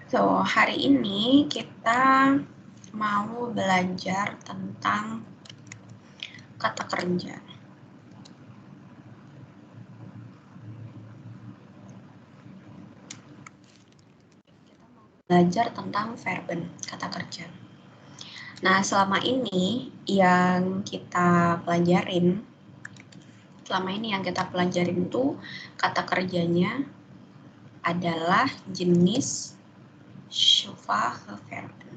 So, hari ini kita mau belajar tentang kata kerja. Kita mau belajar tentang verben, kata kerja. Nah, selama ini yang kita pelajarin itu kata kerjanya adalah jenis schwache verben.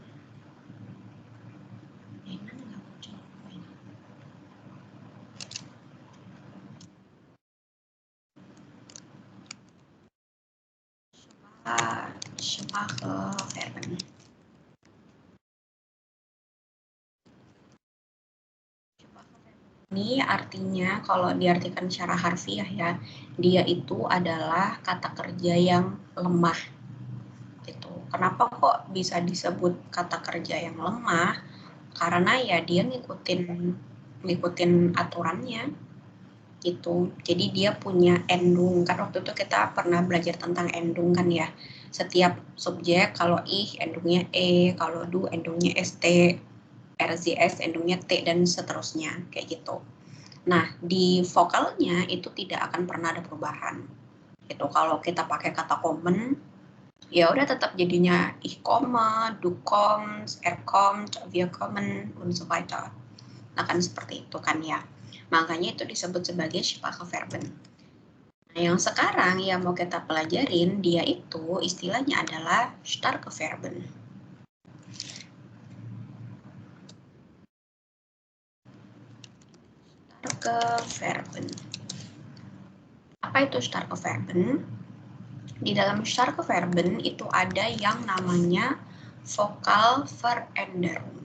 Schwache verben. Ini artinya kalau diartikan secara harfiah ya, dia itu adalah kata kerja yang lemah. Gitu. Kenapa kok bisa disebut kata kerja yang lemah? Karena ya dia ngikutin aturannya gitu. Jadi dia punya endung. Kan waktu itu kita pernah belajar tentang endung kan ya. Setiap subjek kalau ih endungnya e, kalau du endungnya st, rzs endungnya t dan seterusnya kayak gitu. Nah, di vokalnya itu tidak akan pernah ada perubahan. Itu kalau kita pakai kata common, ya udah tetap jadinya ich komme, du kommst, kommt, wir kommen, und so weiter. Nah, kan seperti itu kan ya. Makanya itu disebut sebagai Schwache Verben. Nah, yang sekarang yang mau kita pelajarin, dia itu istilahnya adalah Starke Verben. Starke Verben. Apa itu Starke Verben? Di dalam Starke Verben itu ada yang namanya vokal Veränderung.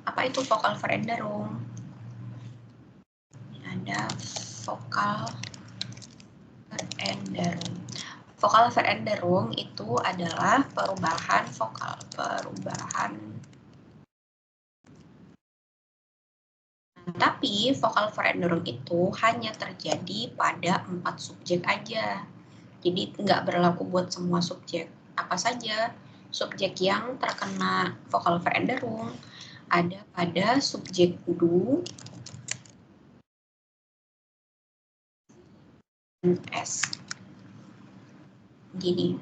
Apa itu vokal Veränderung? Ada vokal Veränderung. Vokal Veränderung itu adalah perubahan vokal, Tapi vokal Veränderung itu hanya terjadi pada 4 subjek aja. Jadi nggak berlaku buat semua subjek. Apa saja subjek yang terkena vokal Veränderung? Ada pada subjek du dan s. Jadi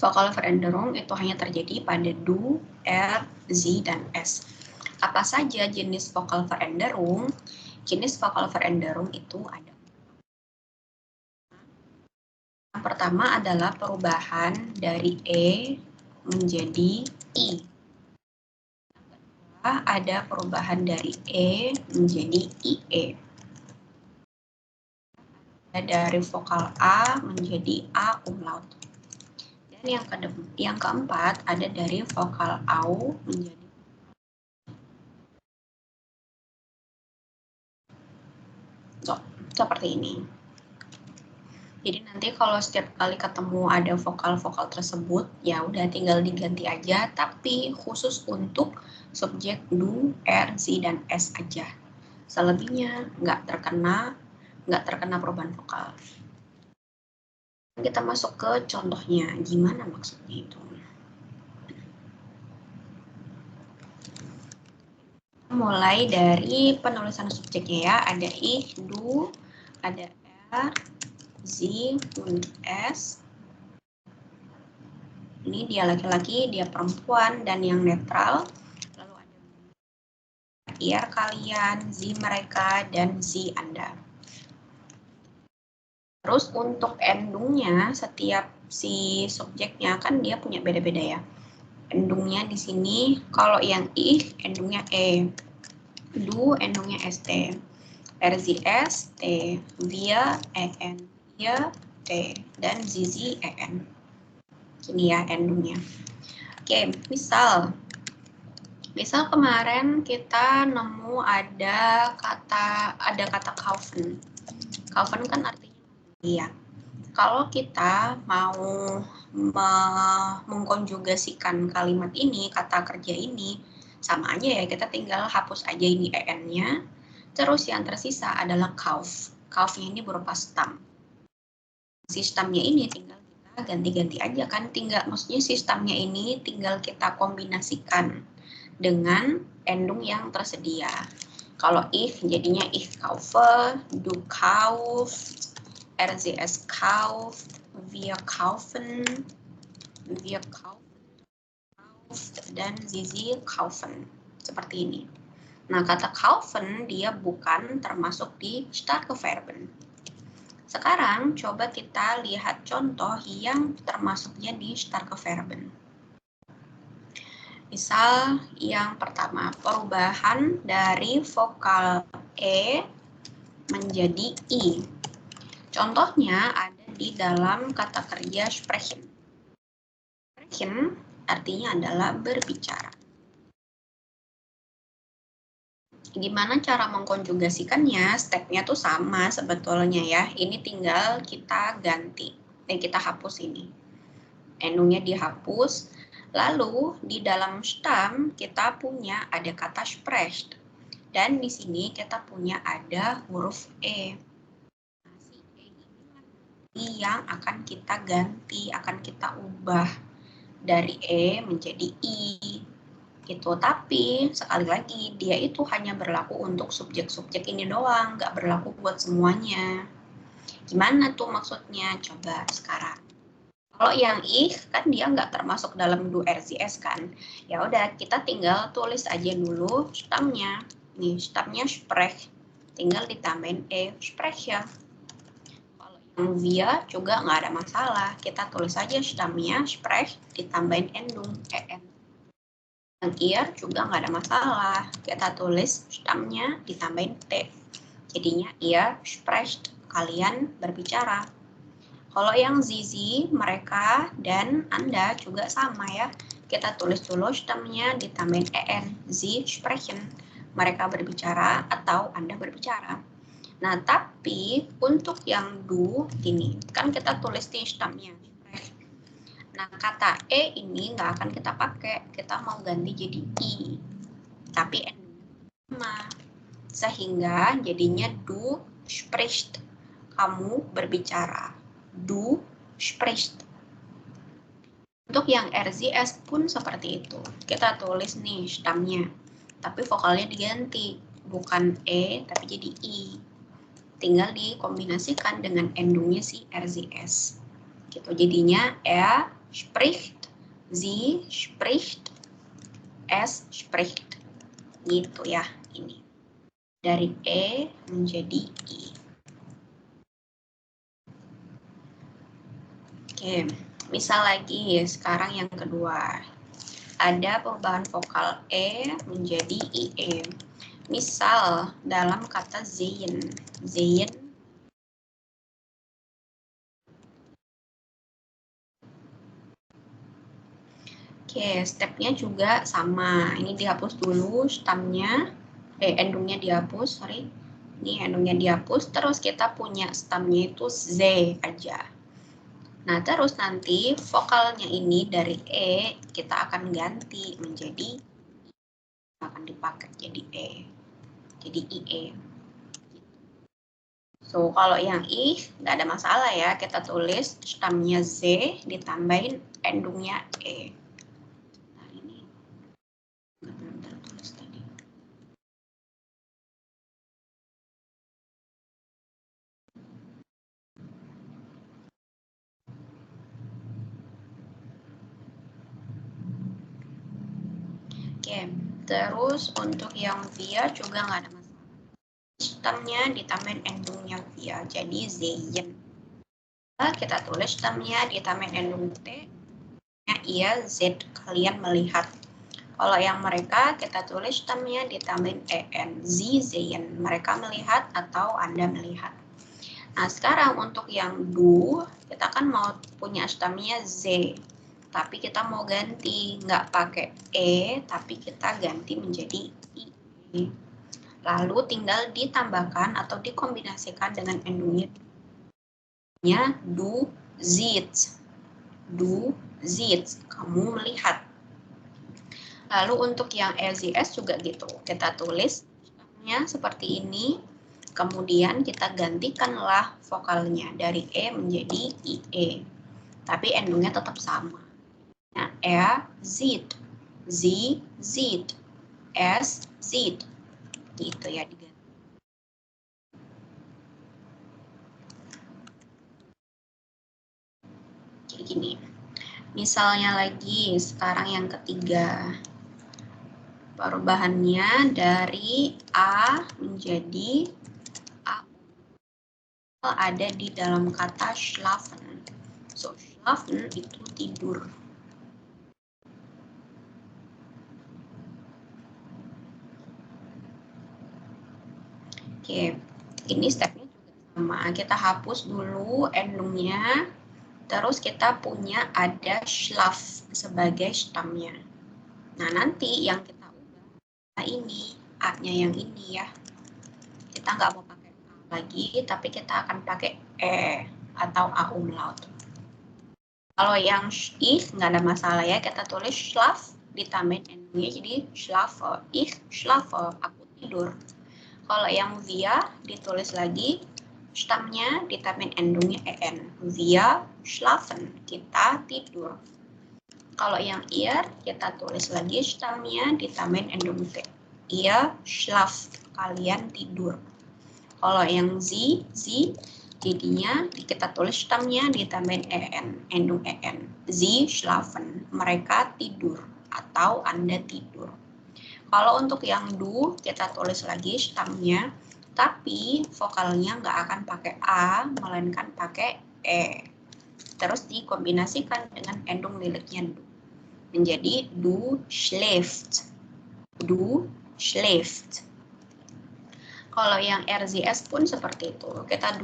vokal Veränderung itu hanya terjadi pada du, z, dan s. Apa saja jenis vokal Veränderung? Jenis vokal Veränderung itu ada. Yang pertama adalah perubahan dari E menjadi I. Yang kedua ada perubahan dari E menjadi IE. Dari vokal A menjadi A umlaut. Dan yang keempat ada dari vokal AU menjadi seperti ini. Jadi nanti kalau setiap kali ketemu ada vokal-vokal tersebut, ya udah tinggal diganti aja, tapi khusus untuk subjek du, z, dan s aja. Selebihnya nggak terkena perubahan vokal. Kita masuk ke contohnya, gimana maksudnya itu? Mulai dari penulisan subjeknya ya, ada ich, du, ada er, sie, und es. Ini dia laki-laki, dia perempuan, dan yang netral. Lalu ada ihr kalian, sie mereka, dan sie Anda. Terus untuk endungnya, setiap si subjeknya kan dia punya beda-beda ya. Endungnya di sini, kalau yang ich, endungnya e. Du, endungnya st. RZS, T, via, EN, ya, T, dan zizi, EN. Ini ya endungnya. Oke, misal kemarin kita nemu ada kata kaufen. Kaufen kan artinya iya. Kalau kita mau mengkonjugasikan kalimat ini, kata kerja ini, sama aja ya, kita tinggal hapus aja ini en-nya. Terus yang tersisa adalah kauf. Kaufnya ini berupa stam. Si stamnya ini tinggal kita ganti-ganti aja kan, tinggal maksudnya sistemnya ini tinggal kita kombinasikan dengan endung yang tersedia. Kalau ich jadinya ich kaufe, du kaufst, RZS kauft, wir kaufen, dan Zizi kaufen. Seperti ini. Nah, kata kaufen dia bukan termasuk di starke Verben. Sekarang coba kita lihat contoh yang termasuknya di starke Verben. Misal yang pertama, perubahan dari vokal E menjadi I. Contohnya ada di dalam kata kerja sprechen. Sprechen artinya adalah berbicara. Gimana cara mengkonjugasikannya? Stepnya tuh sama sebetulnya ya. Ini tinggal kita ganti. Kita hapus ini. Endungnya dihapus. Lalu di dalam Stamm kita punya ada kata sprecht. Dan di sini kita punya ada huruf E. Si E ini yang akan kita ganti, akan kita ubah dari E menjadi I. Gitu. Tapi sekali lagi dia itu hanya berlaku untuk subjek-subjek ini doang, nggak berlaku buat semuanya. Gimana tuh maksudnya? Coba sekarang. Kalau yang ich kan dia nggak termasuk dalam du RCS kan. Ya udah kita tinggal tulis aja dulu stamnya. Nih stamnya sprech. Tinggal ditambahin sprech ya. Kalau yang via juga nggak ada masalah. Kita tulis aja stamnya sprech ditambahin endung en. Yang ihr juga nggak ada masalah. Kita tulis stamnya ditambahin T. Jadinya ihr sprecht, kalian berbicara. Kalau yang Zizi, mereka, dan Anda juga sama ya. Kita tulis dulu stamnya ditambahin en. Sie sprechen. Mereka berbicara atau Anda berbicara. Nah, tapi untuk yang du, ini kan kita tulis di stamnya. Nah, kata E ini nggak akan kita pakai. Kita mau ganti jadi I. Tapi N sama. Sehingga jadinya du spricht. Kamu berbicara. Du spricht. Untuk yang RZS pun seperti itu. Kita tulis nih stamnya. Tapi vokalnya diganti. Bukan E, tapi jadi I. Tinggal dikombinasikan dengan endungnya si RZS. Gitu. Jadinya E spricht, sie spricht, es spricht. Gitu ya ini. Dari E menjadi I. Oke, misal lagi sekarang yang kedua. Ada perubahan vokal E menjadi IE. Misal dalam kata sehen. Sehen Oke, stepnya juga sama. Ini dihapus dulu stamnya, endungnya dihapus, sorry. Ini endungnya dihapus, terus kita punya stamnya itu Z aja. Nah, terus nanti vokalnya ini dari E, kita akan ganti menjadi, akan dipakai jadi E. Jadi IE. So, kalau yang I, nggak ada masalah ya. Kita tulis stamnya Z, ditambahin endungnya E. Belum tertulis tadi. Oke, terus untuk yang via juga nggak ada masalah. Stamnya ditambahin endungnya via, jadi Zayen. Kita tulis stamnya ditambahin endung T, iya Z, kalian melihat. Kalau yang mereka, kita tulis stamnya ditambahin EN, Sie sehen, mereka melihat atau Anda melihat. Nah, sekarang untuk yang du, kita kan mau punya stamnya Z, tapi kita mau ganti, nggak pakai E, tapi kita ganti menjadi I. Lalu tinggal ditambahkan atau dikombinasikan dengan endungnya du siehst. Du siehst, kamu melihat. Lalu untuk yang LZS juga gitu. Kita tulis seperti ini. Kemudian kita gantikanlah vokalnya dari E menjadi IE. tapi endungnya tetap sama. Nah, Z, Z, S, Z, gitu ya diganti. Kayak gini. Misalnya lagi, sekarang yang ketiga. Perubahannya dari A menjadi A ada di dalam kata schlafen. So, schlafen itu tidur. Oke, ini stepnya juga sama. Kita hapus dulu endungnya, terus kita punya ada schlaf sebagai stamnya. Nah, nanti yang kita ubah ini, A-nya yang ini ya. Kita nggak mau pakai A lagi, tapi kita akan pakai E atau A umlaut. Kalau yang ich nggak ada masalah ya, kita tulis schlaf ditambahin endungnya jadi schlafe, ich schlafe, aku tidur. Kalau yang wir ditulis lagi stamnya ditambahin endungnya en, wir schlafen, kita tidur. Kalau yang ihr kita tulis lagi stamnya ditambahin endung t, ihr schlaft, kalian tidur. Kalau yang z jadinya kita tulis stamnya ditambahin en, endung en, sie schlafen, mereka tidur atau Anda tidur. Kalau untuk yang du, kita tulis lagi stamnya, tapi vokalnya nggak akan pakai A, melainkan pakai E. Terus dikombinasikan dengan endung miliknya du. Menjadi du schläft. Du schläft. Kalau yang RZS pun seperti itu. Kita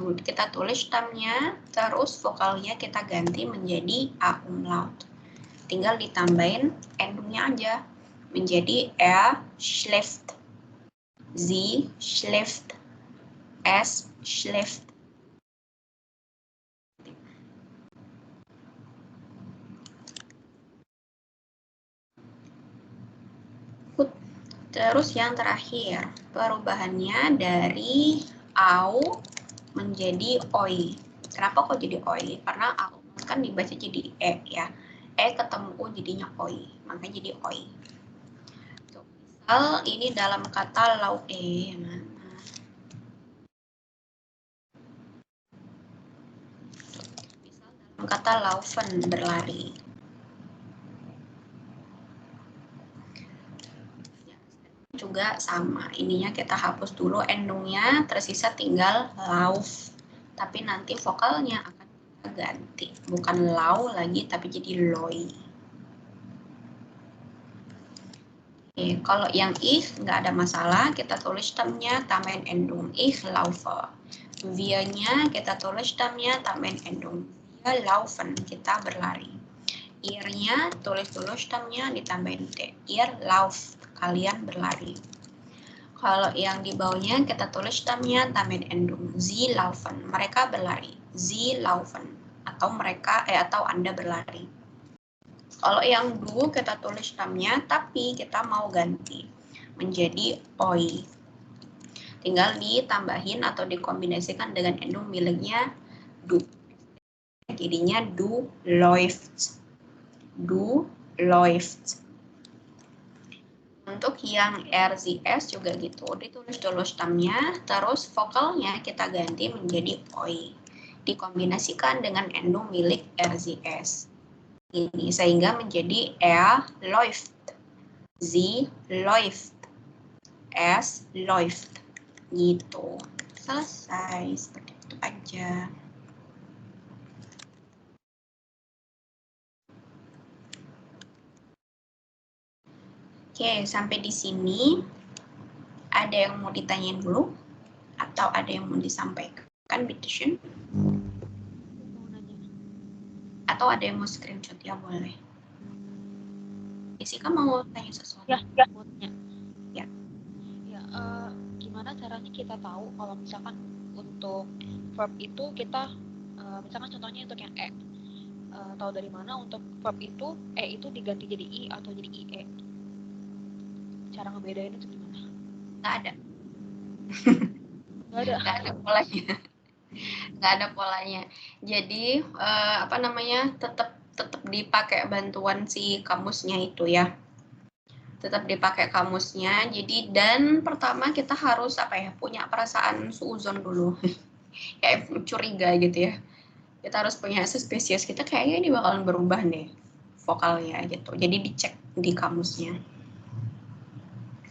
tulis stamnya, terus vokalnya kita ganti menjadi A umlaut. Tinggal ditambahin endungnya aja. Menjadi schläft, sie schläft, es schläft. Terus yang terakhir, perubahannya dari au menjadi oi. Kenapa kok jadi oi? Karena au kan dibaca jadi e ya. E ketemu u jadinya oi, makanya jadi oi. Misal ini dalam kata lau e. Misal dalam kata laufen, berlari. Juga sama, ininya kita hapus dulu endungnya, tersisa tinggal lauf. Tapi nanti vokalnya akan kita ganti, bukan lau lagi tapi jadi loi. Oke, kalau yang ich nggak ada masalah, kita tulis stamnya tambahin endung ich laufe. Wir-nya kita tulis stamnya tambahin endung wir laufen, kita berlari. Ir-nya tulis dulu stamnya ditambahin t, ihr lauft, kalian berlari. Kalau yang di bawahnya kita tulis stamnya tambahin endung sie laufen, mereka berlari, sie laufen, atau mereka atau Anda berlari. Kalau yang du kita tulis stamnya, tapi kita mau ganti menjadi oi. Tinggal ditambahin atau dikombinasikan dengan endung miliknya du. Jadinya du läuft. Du läuft. Untuk yang RZS juga gitu, ditulis dulu stamnya, terus vokalnya kita ganti menjadi oi. Dikombinasikan dengan endung milik RZS. Ini sehingga menjadi läuft, sie läuft, es läuft, gitu. Selesai, seperti itu aja. Oke, sampai di sini ada yang mau ditanyain dulu atau ada yang mau disampaikan, bitteschön? Atau ada yang mau screenshot, ya boleh. Jessica mau tanya sesuatu? Ya. Ya. Gimana caranya kita tahu kalau misalkan untuk verb itu kita, misalkan contohnya untuk yang tahu dari mana untuk verb itu itu diganti jadi i atau jadi ie? Cara ngebedain itu gimana? Nggak ada. Nggak ada. Nggak ada polanya. Nggak ada polanya. Jadi apa namanya, tetap dipakai bantuan si kamusnya itu ya. Tetap dipakai kamusnya. Jadi dan pertama kita harus apa ya, punya perasaan suuzon dulu. Kayak curiga gitu ya. Kita harus punya spesies kita kayaknya ini bakalan berubah nih vokalnya gitu. Jadi dicek di kamusnya.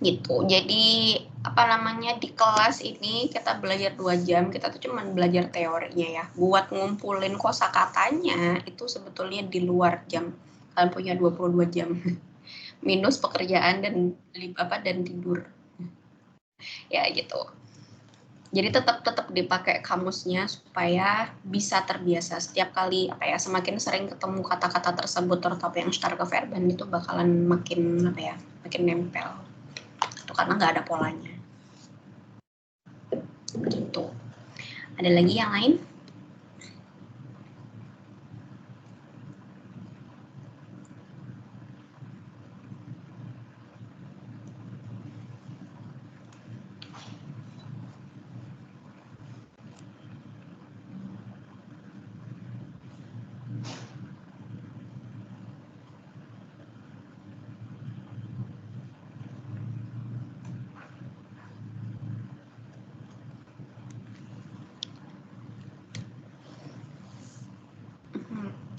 Gitu. Jadi apa namanya, di kelas ini kita belajar 2 jam, kita tuh cuman belajar teorinya ya. Buat ngumpulin kosakatanya itu sebetulnya di luar jam. Kalian punya 22 jam. Minus pekerjaan dan tidur. Ya gitu. Jadi tetap dipakai kamusnya supaya bisa terbiasa setiap kali apa ya, semakin sering ketemu kata-kata tersebut terutama yang starke verben itu bakalan makin apa ya, makin nempel. Itu karena nggak ada polanya. Gitu. Ada lagi yang lain?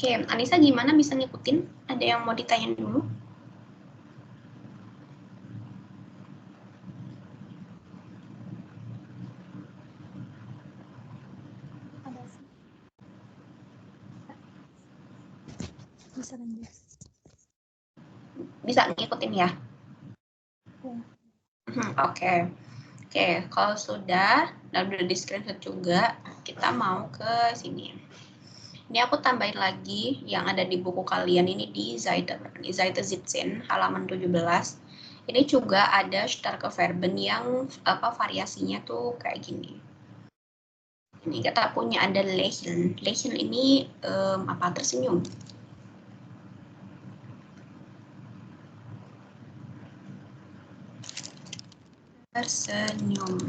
Oke, Anissa gimana bisa ngikutin? Ada yang mau ditanyain dulu? Ada sih. Bisa lanjut. Bisa ngikutin ya? Ya. Oke. Oke, kalau sudah, dan udah di screenshot juga, kita mau ke sini. Ini aku tambahin lagi yang ada di buku kalian ini di Seite 17, halaman 17. Ini juga ada starke verben yang apa variasinya tuh kayak gini. Ini kita punya ada lächeln. Lächeln ini apa, tersenyum. Tersenyum.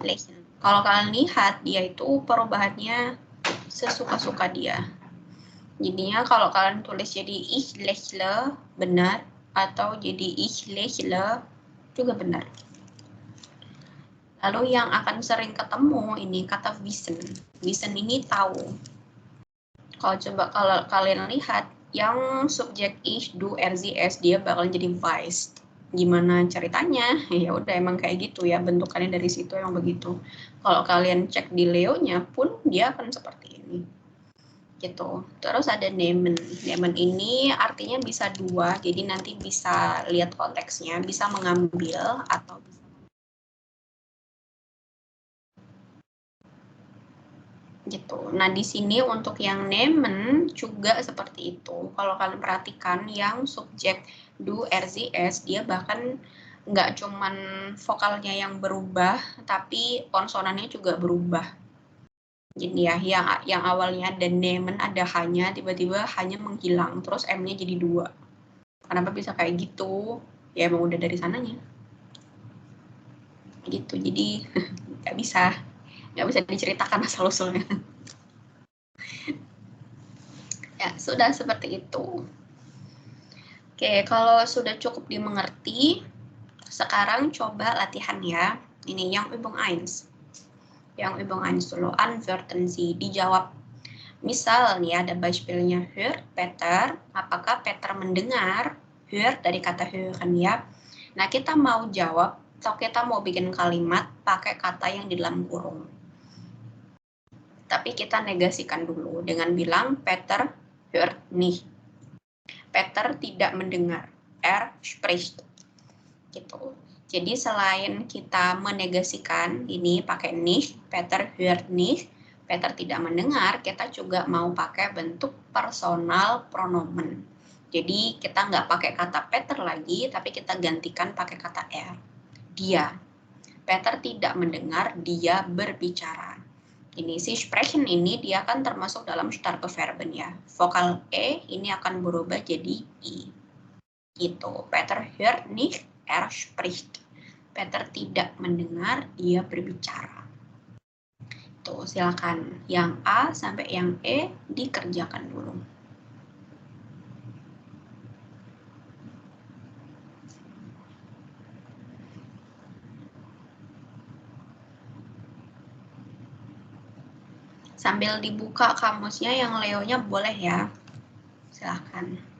Lächeln. Kalau kalian lihat dia itu perubahannya sesuka-suka dia. Jadinya kalau kalian tulis jadi ich lächle benar atau jadi ich lächle juga benar. Lalu yang akan sering ketemu ini kata wissen. Wissen ini tahu. Kalau coba kalau kalian lihat yang subjek ich, du, er, sie, es dia bakal jadi weiß. Gimana ceritanya? Ya udah emang kayak gitu ya, bentukannya dari situ yang begitu. Kalau kalian cek di Leo-nya pun dia akan seperti ini. Gitu. Terus ada nemen. Nemen ini artinya bisa dua, jadi nanti bisa lihat konteksnya, bisa mengambil atau bisa gitu. Nah, di sini untuk yang nemen juga seperti itu. Kalau kalian perhatikan yang subjek du, er, sie, es, dia bahkan nggak cuman vokalnya yang berubah, tapi konsonannya juga berubah. Jadi ya, yang awalnya ada nemen, ada hanya, tiba-tiba hanya menghilang, terus M-nya jadi 2. Kenapa bisa kayak gitu? Ya emang udah dari sananya. Gitu, jadi nggak bisa diceritakan asal-usulnya. Ya, sudah seperti itu. Oke, kalau sudah cukup dimengerti, sekarang coba latihan ya. Ini yang Übung 1. Yang Übung 1 dulu, antworten Sie, dijawab. Misal nih ada beispielnya, hört Peter, apakah Peter mendengar? Hört dari kata hören ya. Nah, kita mau jawab atau kita mau bikin kalimat pakai kata yang di dalam kurung. Tapi kita negasikan dulu dengan bilang Peter hört nicht. Peter tidak mendengar. Spricht. Gitu. Jadi selain kita menegasikan ini pakai nicht, Peter hört nicht, Peter tidak mendengar, kita juga mau pakai bentuk personal pronomen. Jadi kita nggak pakai kata Peter lagi, tapi kita gantikan pakai kata dia. Peter tidak mendengar, dia berbicara. Ini si sprechen ini dia kan termasuk dalam starke verben ya. Vokal E ini akan berubah jadi I. Gitu. Peter hört nicht, spricht. Peter tidak mendengar, dia berbicara. Tuh, silakan. Yang A sampai yang E dikerjakan dulu. Sambil dibuka kamusnya yang Leonya boleh ya. Silakan.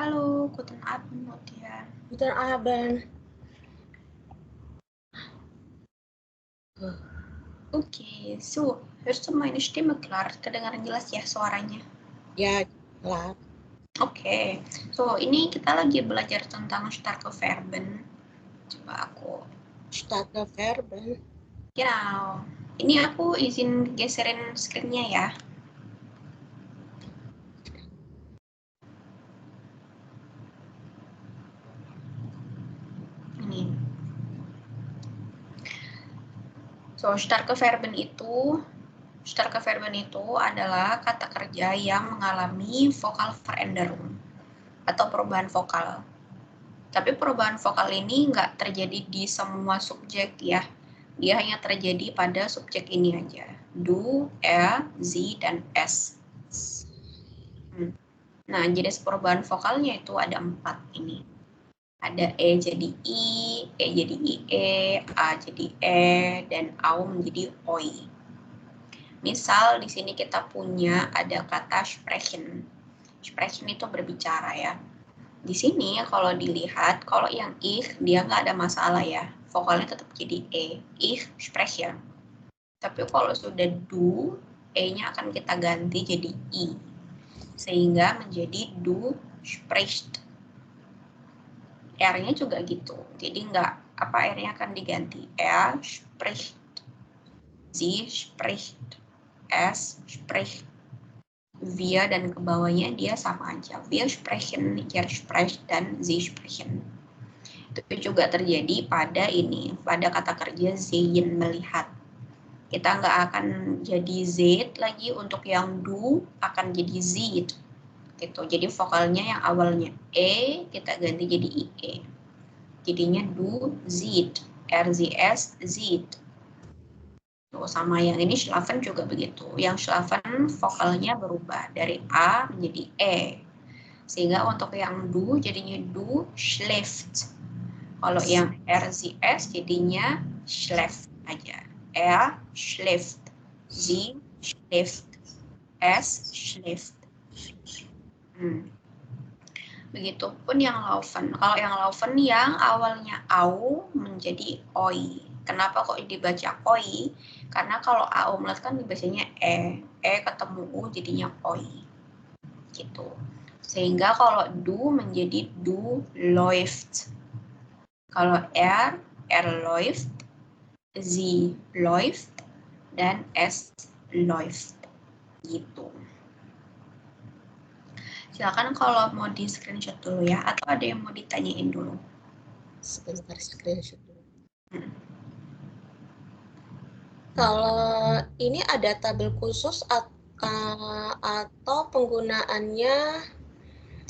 Hallo, guten Abend, Mutia. Guten Abend. Oke, so, hörst du meine Stimme klar? Kedengaran jelas ya suaranya? Ya, klar. Oke, so ini kita lagi belajar tentang starke Verben. Coba aku. Starke Verben. Genau. Ini aku izin geserin screen-nya ya. Ini. So, starke Verben itu adalah kata kerja yang mengalami vokal Veränderung atau perubahan vokal. Tapi perubahan vokal ini nggak terjadi di semua subjek ya. Dia hanya terjadi pada subjek ini aja. Du, er, sie, dan es. Nah, jenis perubahan vokalnya itu ada 4 ini. Ada E jadi I, E jadi IE, A jadi E, dan AU menjadi OI. Misal di sini kita punya ada kata sprechen. Sprechen itu berbicara ya. Di sini kalau dilihat, kalau yang ich dia nggak ada masalah ya. Vokalnya tetap jadi E. Ich spreche. Tapi kalau sudah du, E-nya akan kita ganti jadi I. Sehingga menjadi du sprichst. R-nya juga gitu. Jadi nggak R-nya akan diganti. Er spricht. Sie spricht. Es spricht. Wir dan ke bawahnya dia sama aja. Wir sprechen, ihr spricht, dan sie sprechen. Itu juga terjadi pada kata kerja sehen, melihat. Kita nggak akan jadi Z lagi untuk yang du, akan jadi zit. Gitu. Jadi vokalnya yang awalnya E, kita ganti jadi IE. Jadinya du, zit, RZS, zit. Tuh, sama yang ini schlafen juga begitu. Yang schlafen vokalnya berubah dari A menjadi E. Sehingga untuk yang du jadinya du schläft. Kalau yang RZS jadinya schläft aja. Er schläft. Sie schläft. Es schläft. Begitupun yang laufen. Kalau yang laufen yang awalnya au menjadi oi. Kenapa kok dibaca oi? Karena kalau au melat kan dibacanya e. E ketemu u jadinya oi. Gitu. Sehingga kalau du menjadi du läuft. Kalau er läuft. Sie läuft. Dan es läuft. Gitu. Silakan kalau mau di screenshot dulu ya, atau ada yang mau ditanyain dulu. Sebentar screenshot dulu. Kalau ini ada tabel khusus atau penggunaannya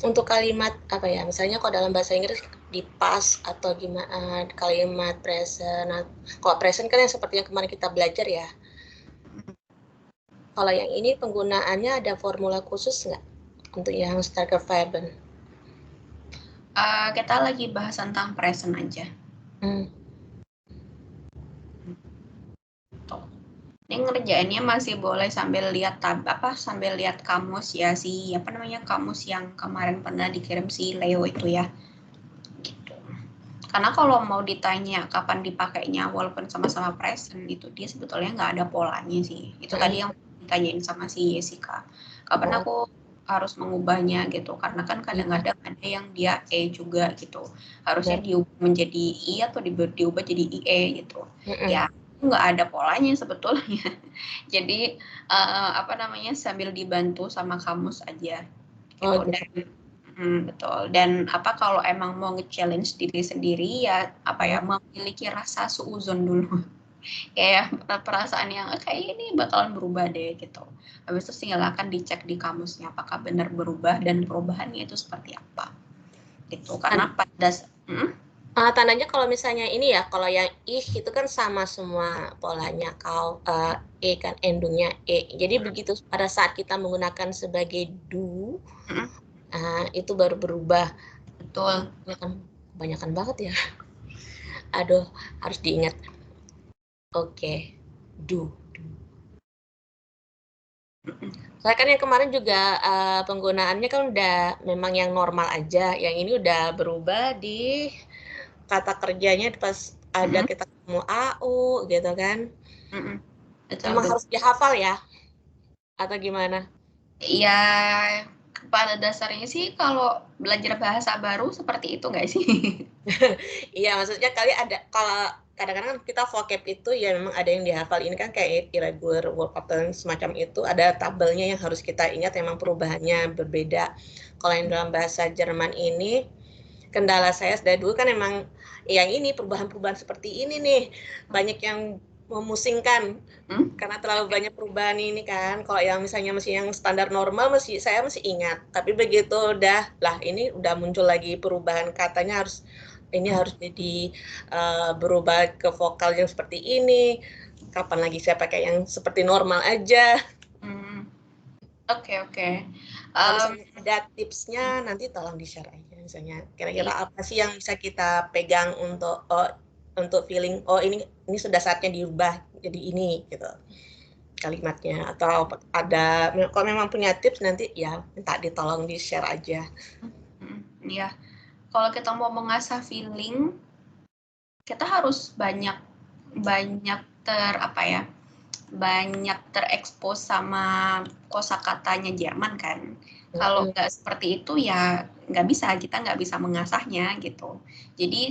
untuk kalimat apa ya? Misalnya kalau dalam bahasa Inggris di past atau gimana kalimat present. Kalau present kan yang seperti yang kemarin kita belajar ya. Kalau yang ini penggunaannya ada formula khusus nggak untuk yang starke Verben? Kita lagi bahas tentang present aja. Tuh. Ini ngerjainnya masih boleh sambil lihat sambil lihat kamus ya, kamus yang kemarin pernah dikirim si Leo itu ya. Gitu. Karena kalau mau ditanya kapan dipakainya walaupun sama-sama present itu dia sebetulnya nggak ada polanya sih. Itu tadi yang ditanyain sama si Jessica. Kapan aku harus mengubahnya gitu, karena kan kadang-kadang ada yang dia E juga gitu, harusnya diubah menjadi I atau diubah jadi IE gitu. Ya nggak ada polanya sebetulnya. Jadi sambil dibantu sama kamus aja gitu. Betul. Dan kalau emang mau nge-challenge diri sendiri ya memiliki rasa suuzon dulu. Kayak perasaan yang kayak ini bakalan berubah deh gitu. Habis itu tinggal akan dicek di kamusnya apakah benar berubah dan perubahannya itu seperti apa. Gitu. Karena pada tandanya kalau misalnya ini ya, kalau yang ich itu kan sama semua polanya, E kan endungnya E. Jadi begitu pada saat kita menggunakan sebagai du, itu baru berubah. Betul. Kebanyakan banget ya. Aduh, harus diingat. Oke, du. Soalnya kan yang kemarin juga penggunaannya kan udah memang yang normal aja, yang ini udah berubah di kata kerjanya pas ada kita ketemu AU gitu kan. Betul, Memang betul. harus dihafal ya? Atau gimana? Ya, pada dasarnya sih kalau belajar bahasa baru seperti itu nggak sih? Iya, maksudnya kali ada kalau kadang-kadang kan kita vocab itu ya memang ada yang dihafal. Ini kan kayak irregular verb pattern semacam itu, ada tabelnya yang harus kita ingat, memang perubahannya berbeda. Kalau yang dalam bahasa Jerman ini, kendala saya dari dulu kan emang yang ini perubahan-perubahan seperti ini nih, banyak yang memusingkan karena terlalu banyak perubahan ini kan. Kalau yang misalnya masih yang standar normal saya masih ingat, tapi begitu udah lah ini udah muncul lagi perubahan katanya harus jadi berubah ke vokal yang seperti ini. Kapan lagi saya pakai yang seperti normal aja? Oke. Kalau misalnya ada tipsnya nanti tolong di-share aja. Misalnya kira-kira apa sih yang bisa kita pegang untuk feeling ini sudah saatnya diubah jadi ini gitu kalimatnya, atau ada kalau memang punya tips nanti ya minta ditolong di-share aja. Iya. Kalau kita mau mengasah feeling, kita harus banyak terekspos sama kosakatanya Jerman kan. Kalau nggak seperti itu ya kita nggak bisa mengasahnya gitu. Jadi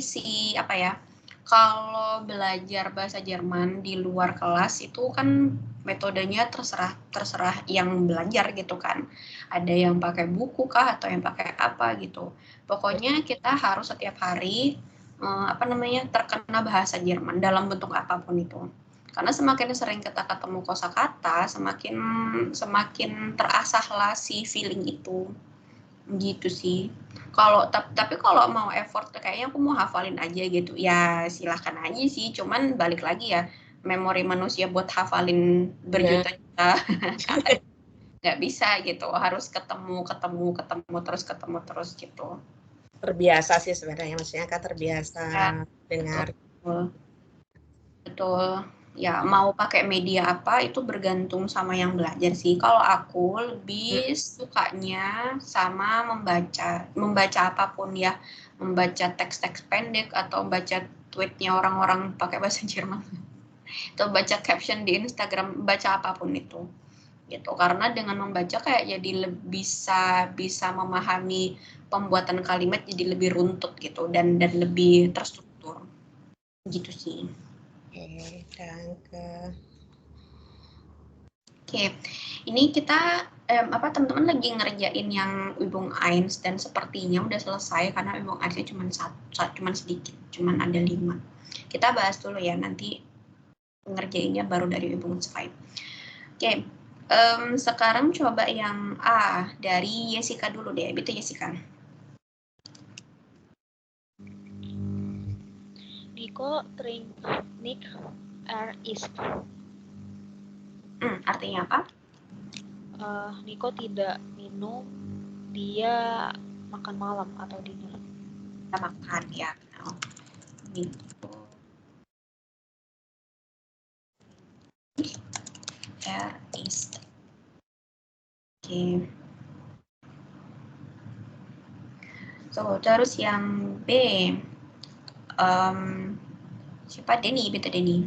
kalau belajar bahasa Jerman di luar kelas itu kan metodenya terserah yang belajar gitu kan. Ada yang pakai buku kah atau yang pakai apa gitu. Pokoknya kita harus setiap hari terkena bahasa Jerman dalam bentuk apapun itu. Karena semakin sering kita ketemu kosakata, semakin terasahlah si feeling itu. Gitu sih. Tapi kalau mau effort kayaknya aku mau hafalin aja gitu. Ya silahkan aja sih, cuman balik lagi ya, memori manusia buat hafalin berjuta-juta kata nggak bisa gitu. Harus ketemu terus gitu. Terbiasa sih sebenarnya, maksudnya kan terbiasa dengar. Betul. Ya, mau pakai media apa itu bergantung sama yang belajar sih. Kalau aku lebih sukanya sama membaca apapun ya. Membaca teks-teks pendek atau baca tweetnya orang-orang pakai bahasa Jerman. Atau baca caption di Instagram, baca apapun itu. Gitu. Karena dengan membaca kayak jadi bisa memahami pembuatan kalimat jadi lebih runtut gitu dan lebih terstruktur. Gitu sih. Danke. Oke, ini kita teman-teman lagi ngerjain yang Übung 1 dan sepertinya udah selesai karena Übung 1-nya cuma sedikit, cuma ada 5. Kita bahas dulu ya, nanti ngerjainnya baru dari Übung 2. Oke, sekarang coba yang A dari Jessica dulu deh, itu Jessica. Nico drink ist. Artinya apa? Nico tidak minum, dia makan malam atau dinner. Kita makan ya. Nico ist. Oke. So, terus yang B. Siapa? Denny, betul Denny.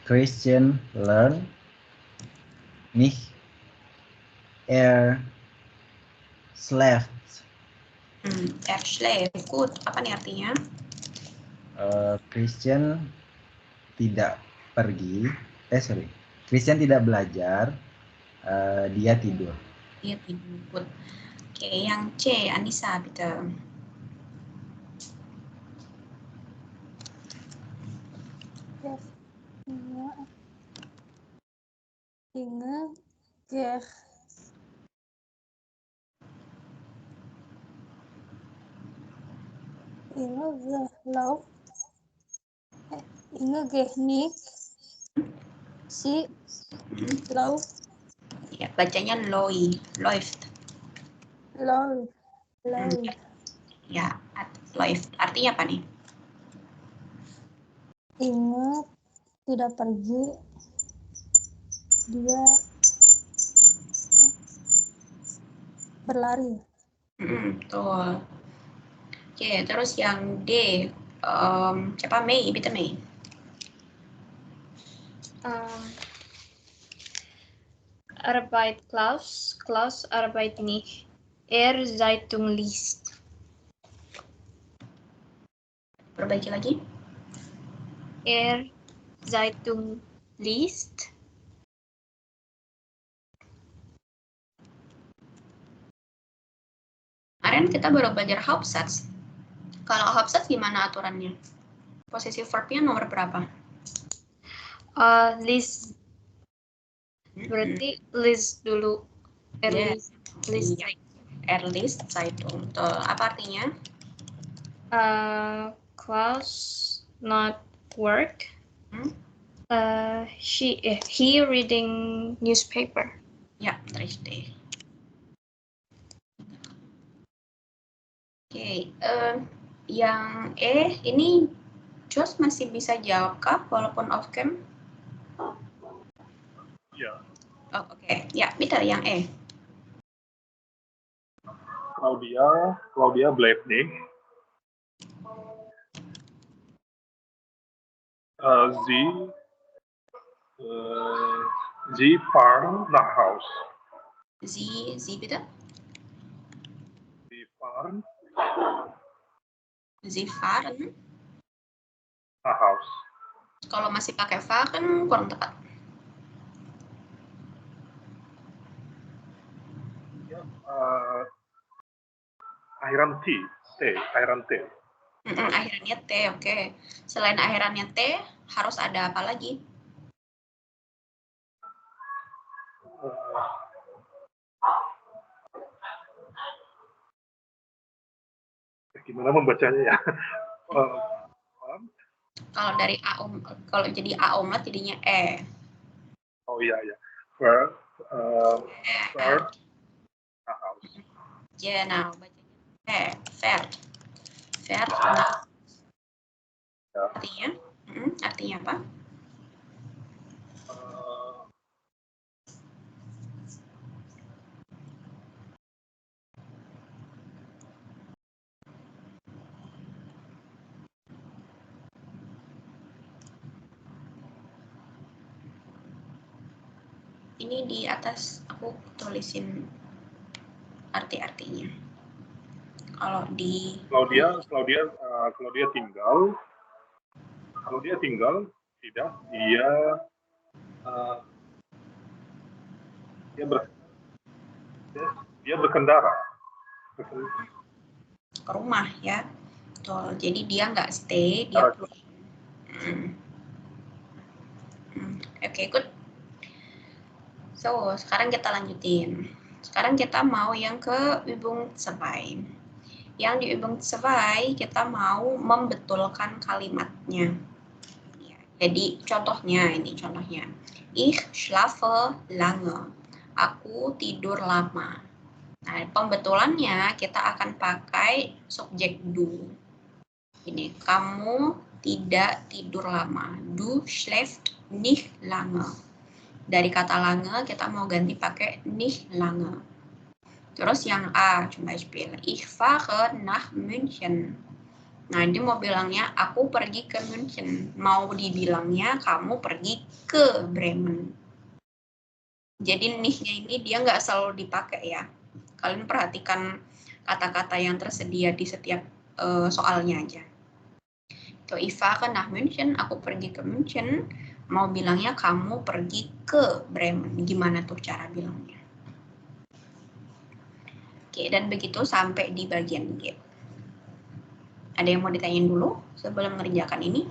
Christian learn nicht schläft. Schläft. Good. Apa nih artinya? Christian tidak pergi. Christian tidak belajar. Dia tidur. Dia tidur. Good. Oke, yang C, Anissa, betul. Inge Gehnik si Lauf. Ya, bacanya läuft. Ya, läuft. Artinya apa nih? Inge tidak pergi, dia berlari. Betul. Oke, terus yang D, siapa? Mei, bitte Mei. Arbeit Klaus. Klaus arbeitet nicht. Zeitung liest. Perbaiki lagi. Zeitung liest. Kemarin kita baru belajar Hauptsatz. Kalau Hauptsatz gimana aturannya? Posisi verbnya nomor berapa? Liest. Berarti list dulu. Yes. List. List Zeitung. Betul. Apa artinya? Klaus not work. He reading newspaper. Ya, richtig. Oke, yang ini Jos masih bisa jawab kah walaupun off cam? Ya. Oh, oke. Ya, Peter yang Claudia bleibt nicht. Sie fahren nach Haus. Sie bitte? Sie fahren nach Haus. Kalau masih pakai fahren kurang tepat. Ya, akhiran T. Akhirannya T, oke. Selain akhirannya T, harus ada apa lagi? Gimana membacanya ya? Kalau dari kalau jadi A umlaut jadinya E. Oh iya ya. First Haus. Genau, bacanya Fert. Artinya? Artinya apa? Ini di atas aku tulisin arti-artinya. Kalau di Claudia tinggal. Tidak, dia berkendara ke rumah ya. Betul. Jadi dia nggak stay, dia pulang. Oke, good. So, sekarang kita lanjutin. Sekarang kita mau yang ke Übung 2. Yang di Übung 2 kita mau membetulkan kalimatnya. Ya, jadi contohnya. Ich schlafe lange. Aku tidur lama. Nah, pembetulannya kita akan pakai subjek du. Ini, kamu tidak tidur lama. Du schläft nicht lange. Dari kata lange kita mau ganti pakai nicht lange. Terus yang A, zum Beispiel, ich fahre nach München. Nah, dia mau bilangnya aku pergi ke München. Mau dibilangnya kamu pergi ke Bremen. Jadi nicht-nya ini dia nggak selalu dipakai ya. Kalian perhatikan kata-kata yang tersedia di setiap soalnya aja. Tuh, ich fahre nach München, aku pergi ke München. Mau bilangnya kamu pergi ke Bremen. Gimana tuh cara bilangnya? Oke, dan begitu sampai di bagian G. Ada yang mau ditanyain dulu sebelum mengerjakan ini?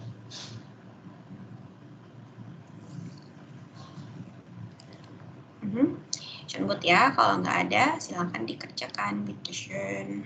Schön gut ya, kalau nggak ada silakan dikerjakan. Bitteschön.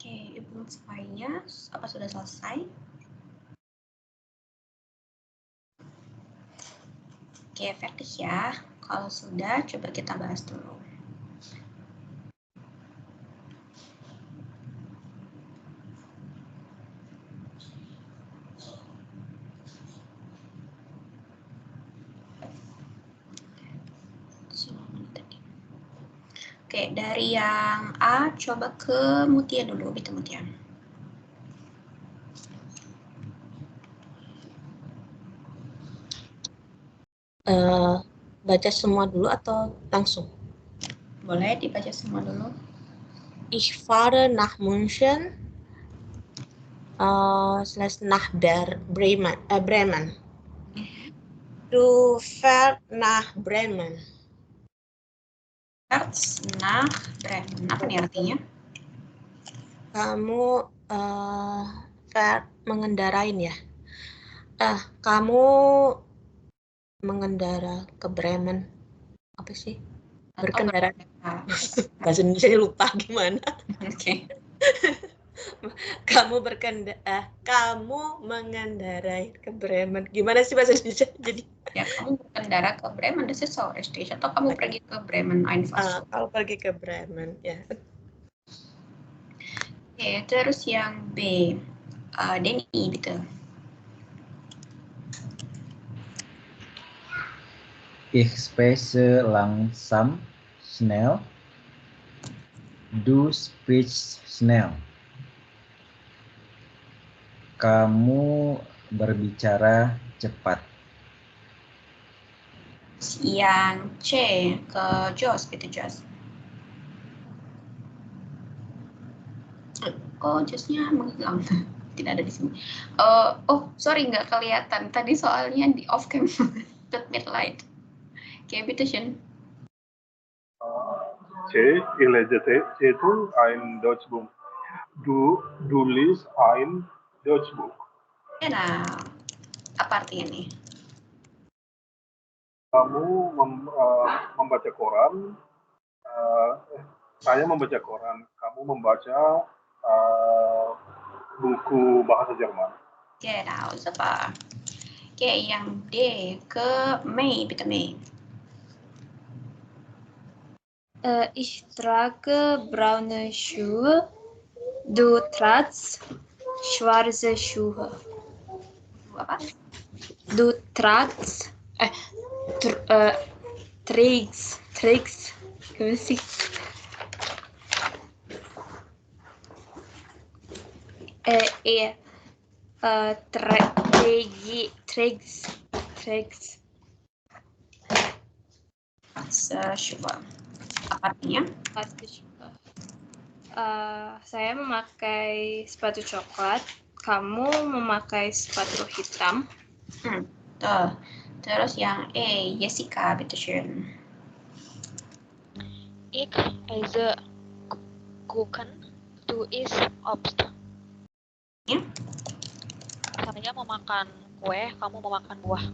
Oke, Übungsfeinya apa sudah selesai? Oke, fertig ya. Kalau sudah, coba kita bahas dulu. Oke, dari yang A, coba ke Mutia dulu, Bita Mutia. Baca semua dulu atau langsung? Boleh dibaca semua dulu. Ich fahre nach München nach Bremen. Du fährst nach Bremen. Fährst nach Bremen. Apa nih artinya? Kamu mengendarain ya? Kamu mengendara ke Bremen. Apa sih? Berkendara. Bahasa Indonesia lupa gimana. Oke. Kamu mengendarai ke Bremen. Gimana sih bahasa Indonesia? Jadi ya, kamu berkendara ke Bremen, das ist so richtig. Atau kamu pergi ke Bremen einfach. Kamu pergi ke Bremen, ya. Oke, terus yang B. Denny, gitu. Ich spreche langsam, schnell. Du sprichst schnell. Kamu berbicara cepat. Yang C, ke Jos, gitu Jos. Oh, Josnya menghilang. Tidak ada di sini. Oh, sorry, nggak kelihatan. Tadi soalnya di off cam. Tut midlight. Oke, bitte schön. C, ich lese C2 ein Deutschbuch. Du liest ein Deutschbuch. Nah, apa artinya nih? Kamu membaca koran. Saya membaca koran. Kamu membaca buku bahasa Jerman. Genau, super. Oke, yang D, ke Mei, bitte Mei. Ich trage braune Schuhe. Du trägst schwarze Schuhe. Apa? Du trägst, trägst, gimana sih? Trägst. Schuhe. Apa artinya? Saya memakai sepatu coklat. Kamu memakai sepatu hitam. Tuh. Terus yang E, Jessica, bitte schön. Ich esse Kuchen, du isst Obst. Ya? Saya memakan kue, kamu memakan buah.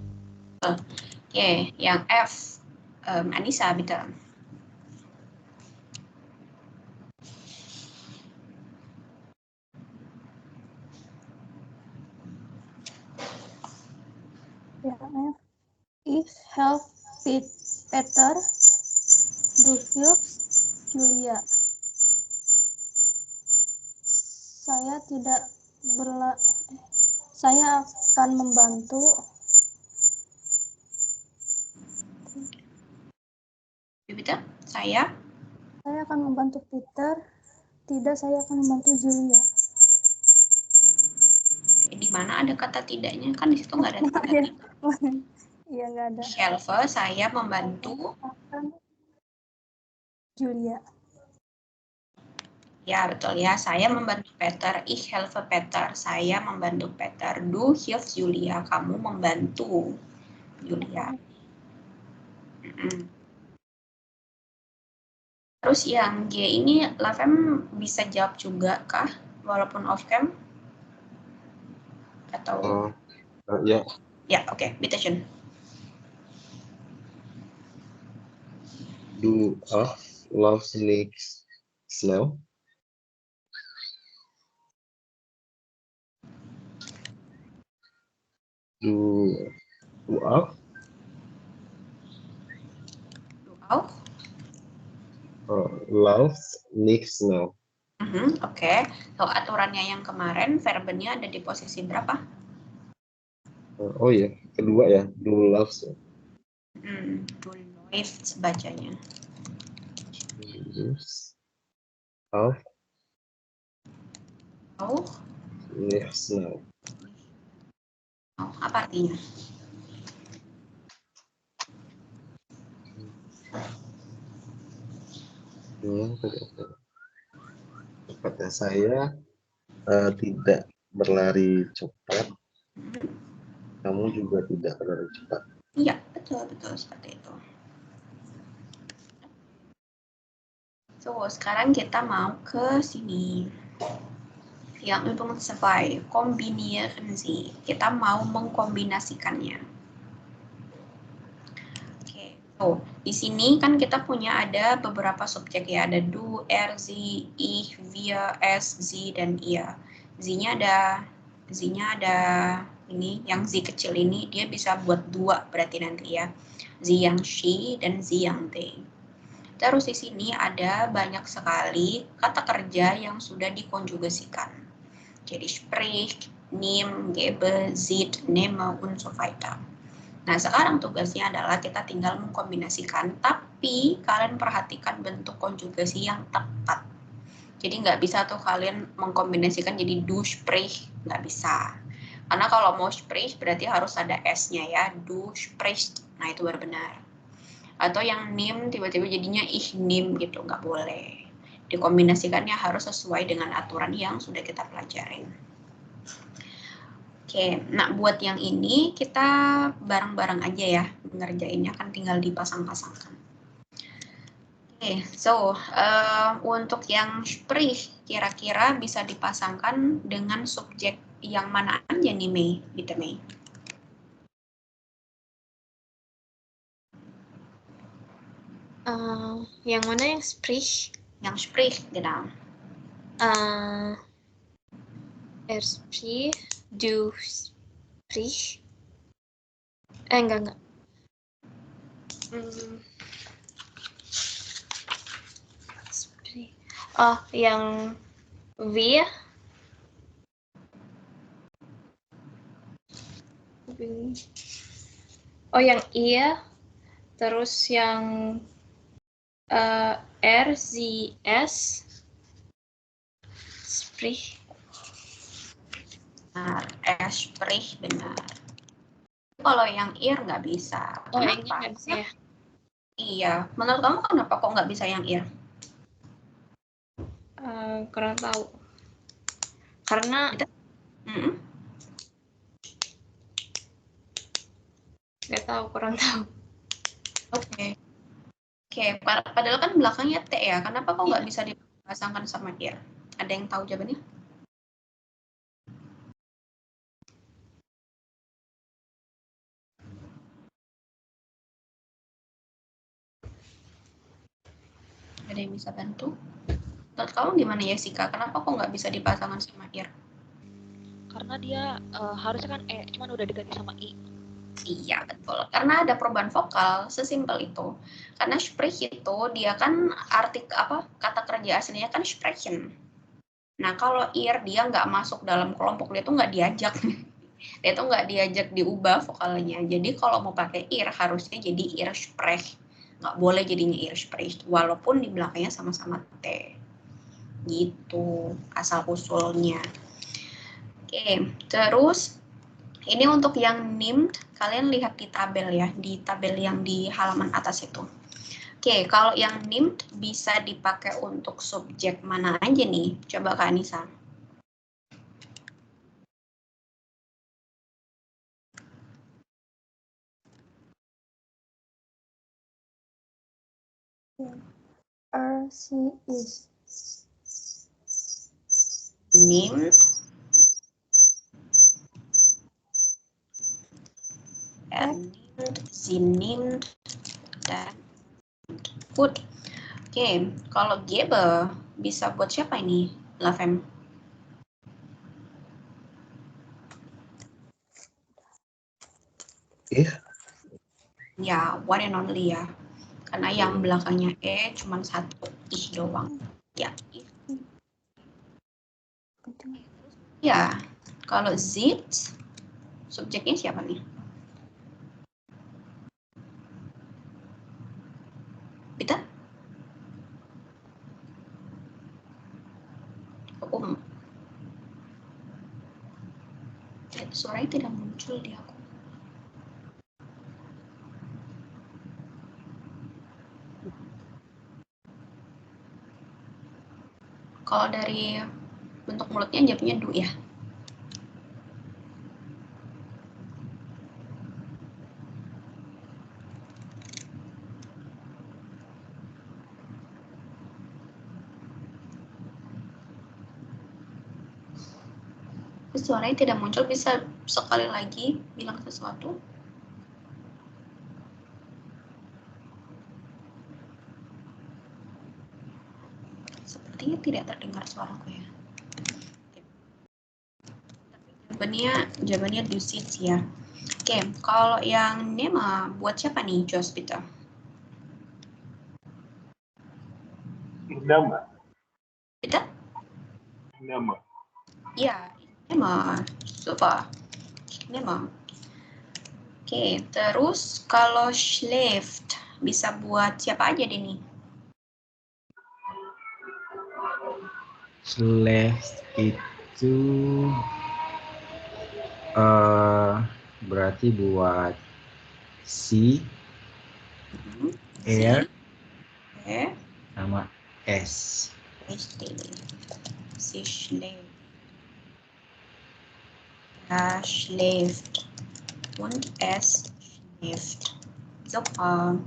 Oke, yang F, Anissa, bitte. Ya, ich help Peter, du hilfst Julia. Saya akan membantu. Bitte, saya akan membantu Peter. Tidak, saya akan membantu Julia. di mana ada kata tidaknya? Kan di situ nggak ada kata tidak. Iya, nggak ada. Helve, saya membantu. Julia. Ya, betul ya. Saya membantu Peter. Ich helfe Peter. Saya membantu Peter. Du hilfst Julia. Kamu membantu Julia. Terus yang G ini, Lavem bisa jawab juga kah? Walaupun off cam? Atau? Ya. Ya, oke. Bitte schön. Du love snakes, Snow. du auch, Du auch. lauf nicht schnell. Oke. So, aturannya yang kemarin, verbnya ada di posisi berapa? Oh iya, kedua ya, du laufst. Du läufst bacanya. Auf Auch. nicht schnell. Oh, apa artinya? Kata saya tidak berlari cepat, kamu juga tidak berlari cepat. Iya, betul seperti itu. So, sekarang kita mau ke sini. Yang Übung 2, kombinieren Sie. Kita mau mengkombinasikannya. Oke, so di sini kan kita punya ada beberapa subjek ya, ada du, er, sie, ich, wir, es, sie, dan ihr. Sie-nya ada ini, yang sie kecil ini dia bisa buat dua berarti nanti ya. Sie yang she dan sie yang they. Terus di sini ada banyak sekali kata kerja yang sudah dikonjugasikan. Jadi spricht, nimmt, gebe, sieht, nehme, und so weiter. Nah, sekarang tugasnya adalah kita tinggal mengkombinasikan, tapi kalian perhatikan bentuk konjugasi yang tepat. Jadi nggak bisa tuh kalian mengkombinasikan jadi du sprichst, nggak bisa. Karena kalau mau sprichst berarti harus ada S-nya ya, du sprichst, nah itu baru benar. Atau yang nim tiba-tiba jadinya ich nim gitu, nggak boleh. Dikombinasikannya harus sesuai dengan aturan yang sudah kita pelajarin. Oke, nah buat yang ini kita bareng-bareng aja ya ngerjainnya, kan tinggal dipasang-pasangkan. Oke, so untuk yang sprich kira-kira bisa dipasangkan dengan subjek yang mana aja nih Mei, gitu Mei? Yang mana yang sprich? Yang sprich, genau. Er sprich, du sprich. Enggak. Sprich. Oh, yang wir. Oh, yang ihr. Terus yang er, sie, es. Sprich. Benar, sprich benar. Kalau yang ir nggak bisa. Oh, Kenapa? nggak bisa ya? Iya, menurut kamu kenapa kok nggak bisa yang ir? Kurang tahu. Karena nggak tahu, kurang tahu. Oke, padahal kan belakangnya T ya. Kenapa kok nggak bisa dipasangkan sama ir? Ada yang tahu jawabannya? Ada yang bisa bantu? Menurut kamu gimana ya Sika? Kenapa kok nggak bisa dipasangkan sama ir? Karena dia harusnya kan cuman udah diganti sama i. Iya, betul. Karena ada perubahan vokal, sesimpel itu. Karena sprich itu dia kan kata kerja aslinya kan sprechen. Nah, kalau ir dia nggak masuk dalam kelompok, dia tuh nggak diajak. Dia tuh nggak diajak diubah vokalnya. Jadi kalau mau pakai ir harusnya jadi ir sprech. Nggak boleh jadinya ir sprech, walaupun di belakangnya sama-sama T. Gitu, asal usulnya. Oke, terus ini untuk yang nimmt, kalian lihat di tabel ya, di tabel yang di halaman atas itu. Oke, kalau yang nimmt bisa dipakai untuk subjek mana aja nih? Coba Kak Anissa. Sie, is. Nimmt. Nimmt, sie nimmt, dan good. Oke, kalau gebe bisa buat siapa ini, Lavem? Ih, Ya, one and only ya. Karena yang belakangnya cuma satu ih doang. Ya, ih. Ya, kalau Z, subjeknya siapa nih? Kita? Suaranya tidak muncul di aku. Kalau dari bentuk mulutnya jawabnya do ya. Suaranya tidak muncul, bisa sekali lagi bilang sesuatu. Sepertinya tidak terdengar suaraku ya. Jawabannya do sit ya. Oke, kalau yang Nema buat siapa nih, Jos Peter? Nama. Peter? Nama. Ya, Nema. Super. Nema. Oke, terus kalau schläft bisa buat siapa aja deh nih? Slash itu berarti buat C, air, sama S. Sie schläft. Er schläft. Und es schläft. Super.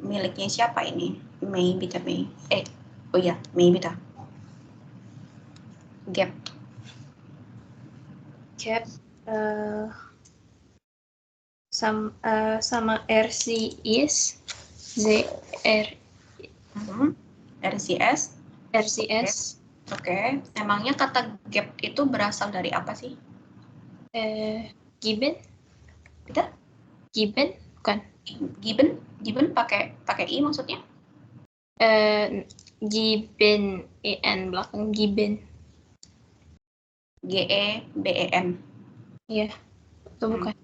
Miliknya siapa ini? May, bitte May. Oh ya, May bitte. Gap. Cap sama RC is ZR RCS. RCS Oke. Emangnya kata gap itu berasal dari apa sih? given Kita? given bukan Given pakai I maksudnya? given en belakang given GEBEN. Iya, itu bukan.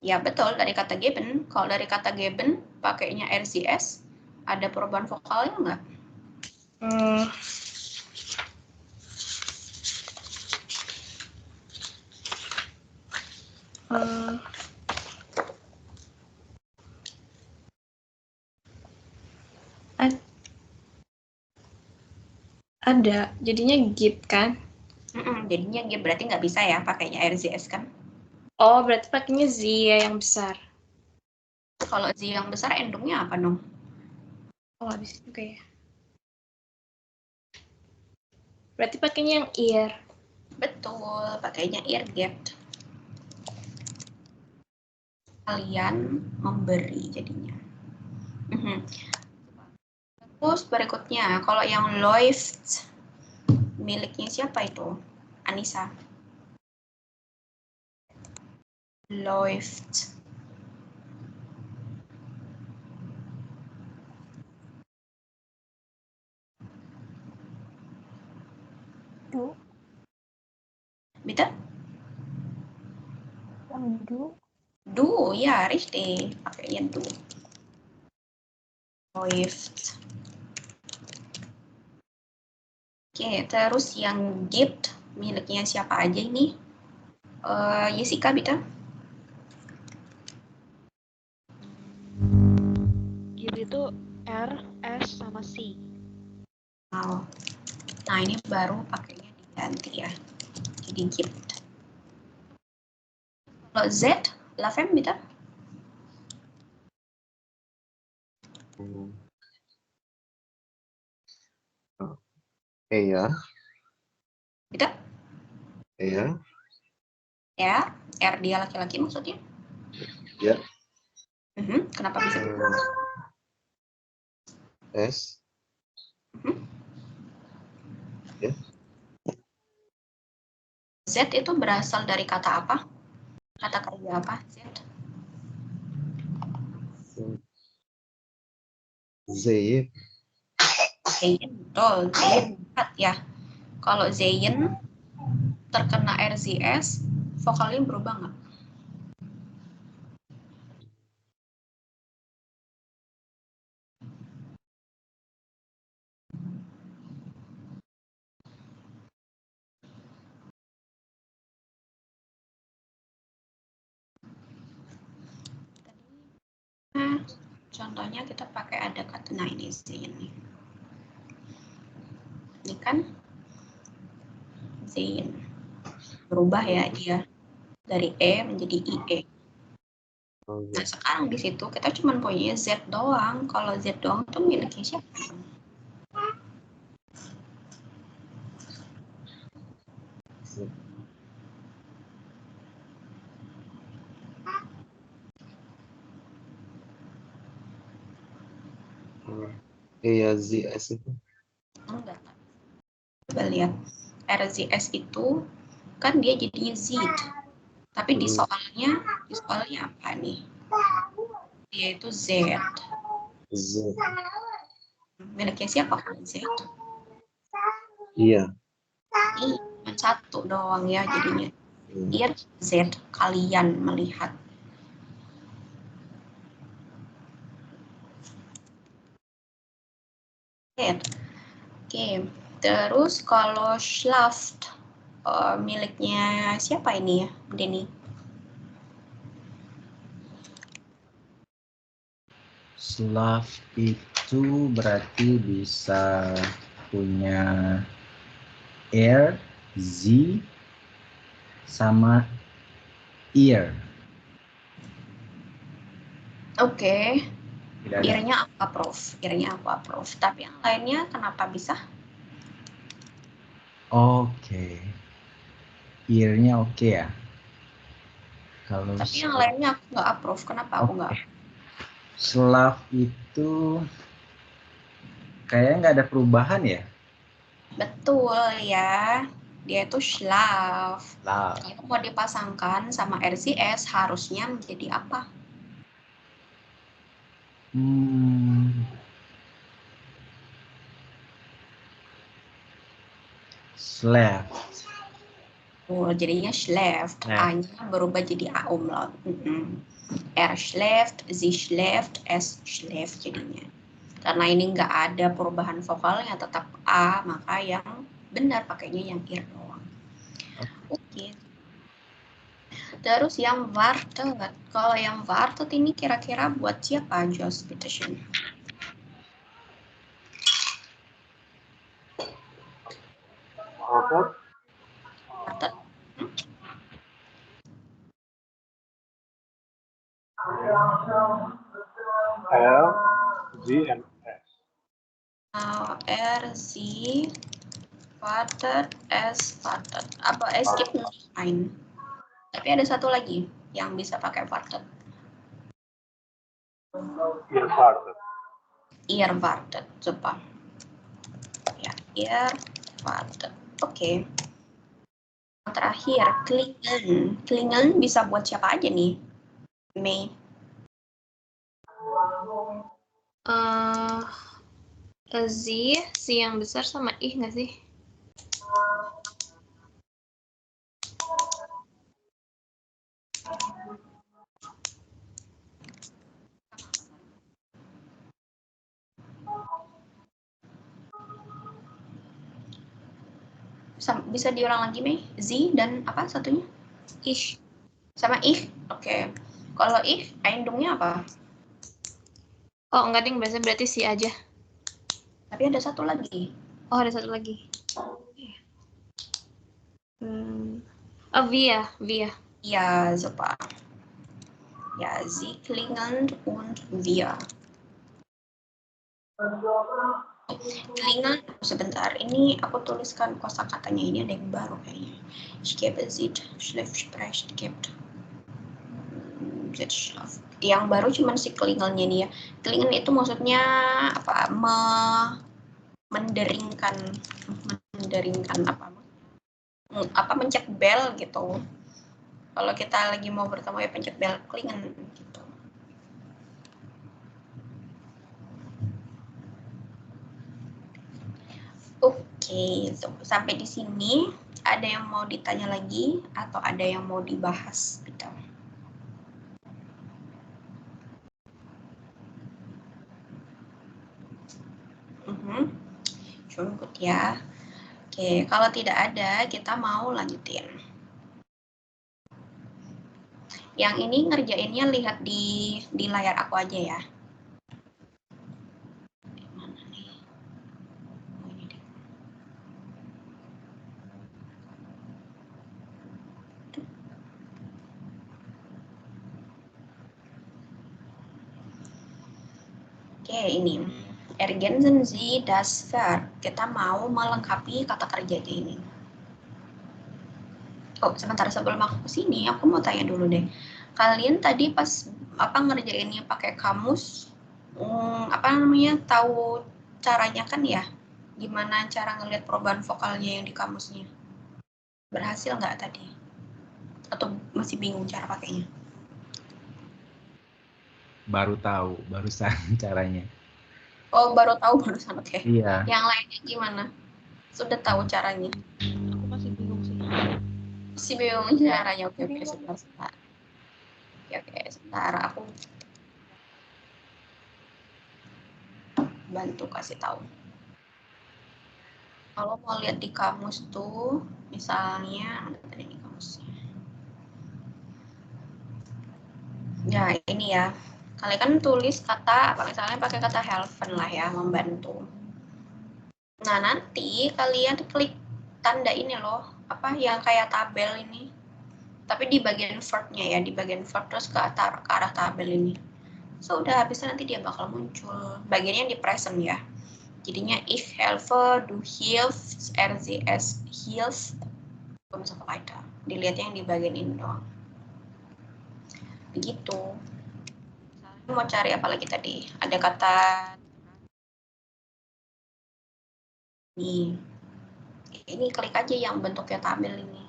Ya betul, dari kata given. Kalau dari kata given pakainya RCS, ada perubahan vokalnya nggak? Ada, jadinya git kan? Jadinya gap, berarti nggak bisa ya pakainya RCS kan? Oh, berarti pakainya Z ya yang besar. Kalau Z yang besar endungnya apa dong? Oh, habis itu kayak. Berarti pakainya yang ear. Betul, pakainya ear gap. Kalian memberi jadinya. Terus berikutnya, kalau yang läuft, miliknya siapa itu? Anissa. Läuft. Du. Bitte? Yang du. Du, ya, richtig. Pakainya du. Läuft. Oke, terus yang gibt, miliknya siapa aja ini? Jessica, bitte? Gift itu R, S, sama C. Wow. Nah, ini baru pakainya diganti ya. Jadi gibt. Kalau Z, la femme, bitte? Iya. Bitte? Iya. Ya, R dia laki-laki maksudnya? Ya. Kenapa bisa gitu? S. Ya. Z itu berasal dari kata apa? Kata kerja apa? Z. Zayn. Zayn, betul. Zayn ya. Kalau Zayn terkena RZS, vokalnya berubah nggak? Nah, contohnya kita pakai ada kata ini Zayn. Ini kan Zayn. Berubah ya dia dari E menjadi IE. Nah, sekarang di situ kita cuma punya Z doang. Kalau Z doang itu miliknya siapa? Iya, ZS itu. Enggak. Coba lihat. RZS itu kan dia jadinya Z. Tapi di soalnya apa nih? Dia itu Z. Z. Miliknya siapa kan Z? Iya. Ini cuma satu doang ya jadinya. Iya Z, kalian melihat. Oke. Terus kalau Schlaft miliknya siapa ini ya, Denny? Schlaft itu berarti bisa punya air, Z, sama ear. Oke. Tidak ada. Ear-nya apa, Prof? Ear-nya apa, Prof? Tapi yang lainnya kenapa bisa? Oke. Ear-nya oke ya. Kalau Tapi yang lainnya aku nggak approve. Kenapa aku nggak? Schlaft itu kayaknya nggak ada perubahan ya? Betul ya. Dia itu Schlaft. Kalau mau dipasangkan sama RCS harusnya menjadi apa? Schlaft. Oh, jadinya Schlaft. A-nya berubah jadi A umlaut. R Schlaft, Z Schlaft, S Schlaft jadinya. Karena ini nggak ada perubahan vokalnya, tetap A, maka yang benar pakainya yang ear doang. Oke. Terus yang wartet. Kalau yang wartet ini kira-kira buat siapa, Jos Peterson? Wartet. L, Z, and S. R, Z, wartet, S, wartet. Apa skip line? Tapi ada satu lagi yang bisa pakai wartet. Ear wartet. Ear wartet, coba. Ya, ear wartet. Oke. Yang terakhir, klingen. Klingen bisa buat siapa aja nih, Mei? Z yang besar sama ih nggak sih? Bisa diulang lagi, Mei? Z dan apa satunya? Ih. Sama ih? Oke. Kalau ih, indungnya apa? Oh, enggak ding, biasanya berarti si aja. Tapi ada satu lagi. Oh, ada satu lagi. Oh, via. Ja, super. Ja, sie klingen und wir. Klingeln, sebentar. Ini aku tuliskan kosakatanya, ini ada yang baru kayaknya. Ich gebe sie, schlecht spricht, gibt. Yang baru cuman si klingelnya nih ya. Klingen itu maksudnya apa? Menderingkan apa? mencet bel gitu. Kalau kita lagi mau bertemu ya pencet bel klingan gitu. Oke, sampai di sini ada yang mau ditanya lagi atau ada yang mau dibahas gitu. Cukup ya. Oke, kalau tidak ada, kita mau lanjutin. Yang ini ngerjainnya lihat di layar aku aja ya. Mana nih? Oh, ini deh. Oke, ini. Ergänzen Sie das Verb. Kita mau melengkapi kata kerja ini. Oh, sebentar sebelum aku kesini, aku mau tanya dulu deh. Kalian tadi pas ngerjainnya pakai kamus, tahu caranya kan ya? Gimana cara ngelihat perubahan vokalnya yang di kamusnya? Berhasil nggak tadi? Atau masih bingung cara pakainya? Baru tahu, barusan caranya. Oh, baru tahu barusan, oke. Iya. Yang lainnya gimana? Sudah tahu caranya? Aku masih bingung sih. Masih bingung caranya, oke, sebentar. Oke, sebentar aku bantu kasih tahu. Kalau mau lihat di kamus tuh, misalnya ada tadi di kamusnya. Ya, ini ya. Kalian kan tulis kata, misalnya pakai kata helpen lah ya, membantu. Nah, nanti kalian klik tanda ini loh, yang kayak tabel ini. Tapi di bagian verb-nya ya, di bagian verb terus ke arah tabel ini. Sudah, habis nanti dia bakal muncul. Bagiannya di present ya. Jadinya ich helfe, du hilfst, RZS hilfst, und so weiter. Dilihatnya yang di bagian ini doang. Begitu. Misalnya mau cari apa lagi tadi? Ada kata ini klik aja yang bentuknya tabel ini.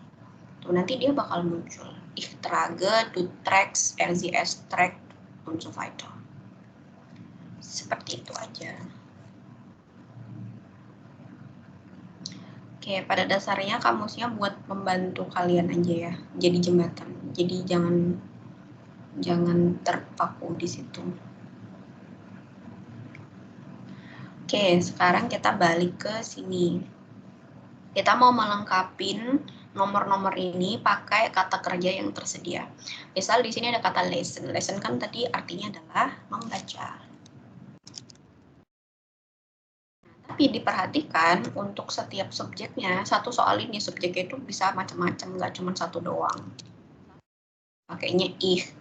Tuh nanti dia bakal muncul. Ich trage, du trägst, RZS trägt, und so weiter. Seperti itu aja. Oke, pada dasarnya kamusnya buat membantu kalian aja ya, jadi jembatan. Jadi jangan terpaku di situ. Oke, sekarang kita balik ke sini. Kita mau melengkapin nomor-nomor ini pakai kata kerja yang tersedia. Misal di sini ada kata listen. Listen kan tadi artinya adalah membaca. Tapi diperhatikan untuk setiap subjeknya, satu soal ini subjeknya itu bisa macam-macam, nggak cuma satu doang. Pakainya ich.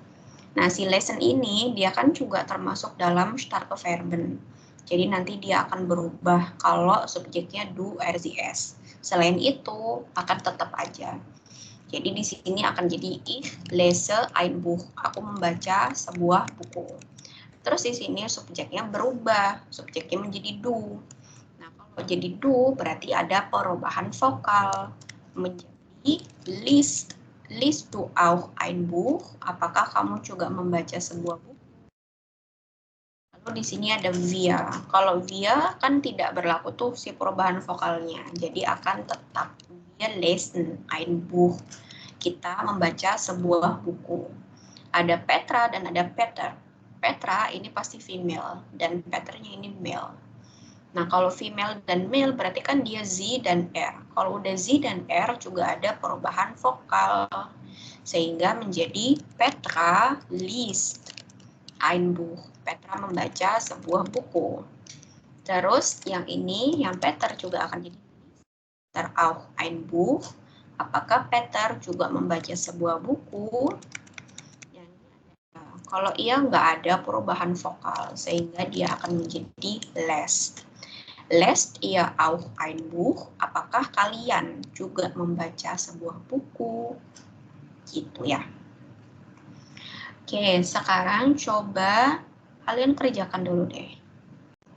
Nah, si lesson ini dia kan juga termasuk dalam starke verben. Jadi nanti dia akan berubah kalau subjeknya du, RZS. Selain itu akan tetap aja. Jadi di sini akan jadi ich lese ein Buch. Aku membaca sebuah buku. Terus di sini subjeknya berubah, subjeknya menjadi du. Nah, kalau jadi du berarti ada perubahan vokal menjadi liest. Liest du auch ein Buch? Apakah kamu juga membaca sebuah buku? Lalu di sini ada wir. Kalau wir kan tidak berlaku tuh si perubahan vokalnya. Jadi akan tetap wir lesen ein Buch. Kita membaca sebuah buku. Ada Petra dan ada Peter. Petra ini pasti female dan Peternya ini male. Nah, kalau female dan male berarti kan dia Z dan R. Kalau udah Z dan R juga ada perubahan vokal. Sehingga menjadi Petra liest ein Buch. Petra membaca sebuah buku. Terus yang ini, yang Peter juga akan jadi Peter auch ein Buch. Apakah Peter juga membaca sebuah buku? Kalau ia nggak ada perubahan vokal, sehingga dia akan menjadi lest. Lest ihr auch ein Buch? Apakah kalian juga membaca sebuah buku? Gitu ya. Oke, sekarang coba kalian kerjakan dulu deh.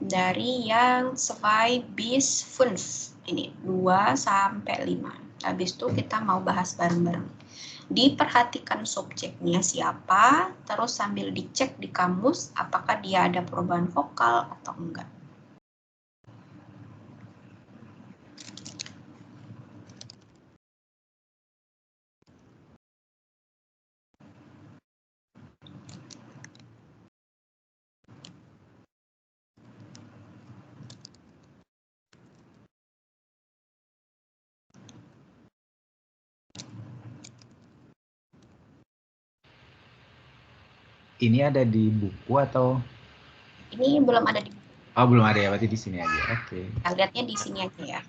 Dari yang 2 bis 5. Ini 2 sampai 5. Habis itu kita mau bahas bareng-bareng. Diperhatikan subjeknya siapa, terus sambil dicek di kamus apakah dia ada perubahan vokal atau enggak. Ini ada di buku atau? Ini belum ada di buku. Oh, belum ada ya, berarti di sini aja. Oke. Nah, lihatnya di sini aja ya.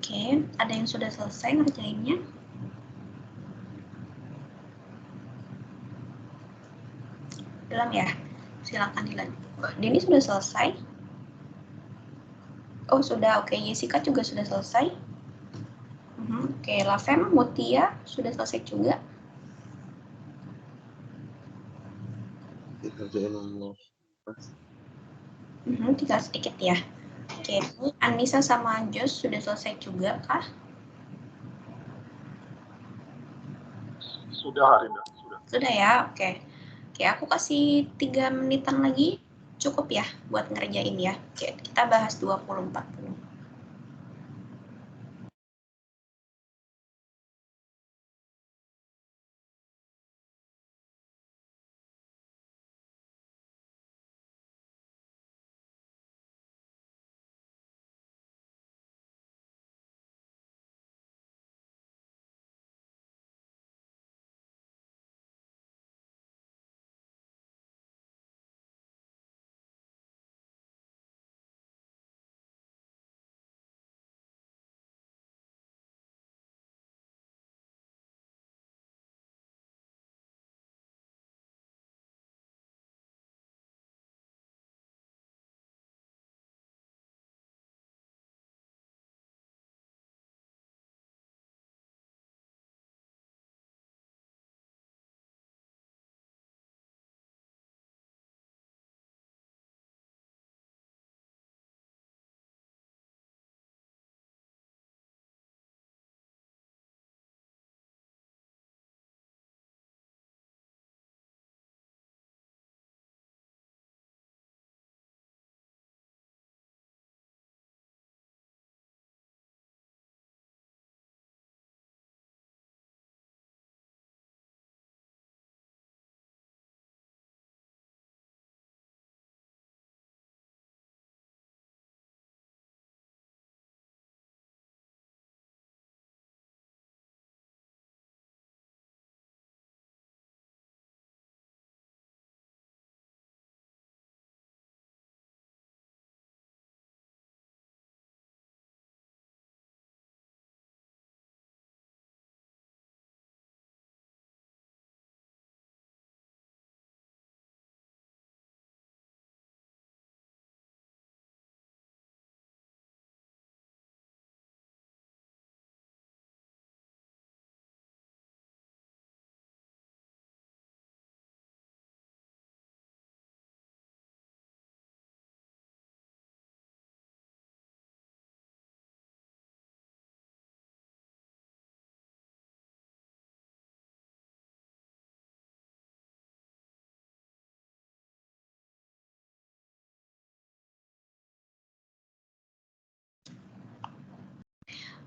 Oke, ada yang sudah selesai ngerjainnya? Belum ya? Silakan dilanjut. Denny sudah selesai? Oh sudah, oke. Jessica juga sudah selesai. Oke, Lavem, Mutia sudah selesai juga. Dikerjain nomor. Tinggal sedikit ya. Oke, ini Anissa sama Jos sudah selesai juga kah? Sudah, Arinda. Sudah. Sudah ya, oke. Oke, aku kasih 3 menitan lagi. Cukup ya buat ngerjain ya. Oke, kita bahas 20-40.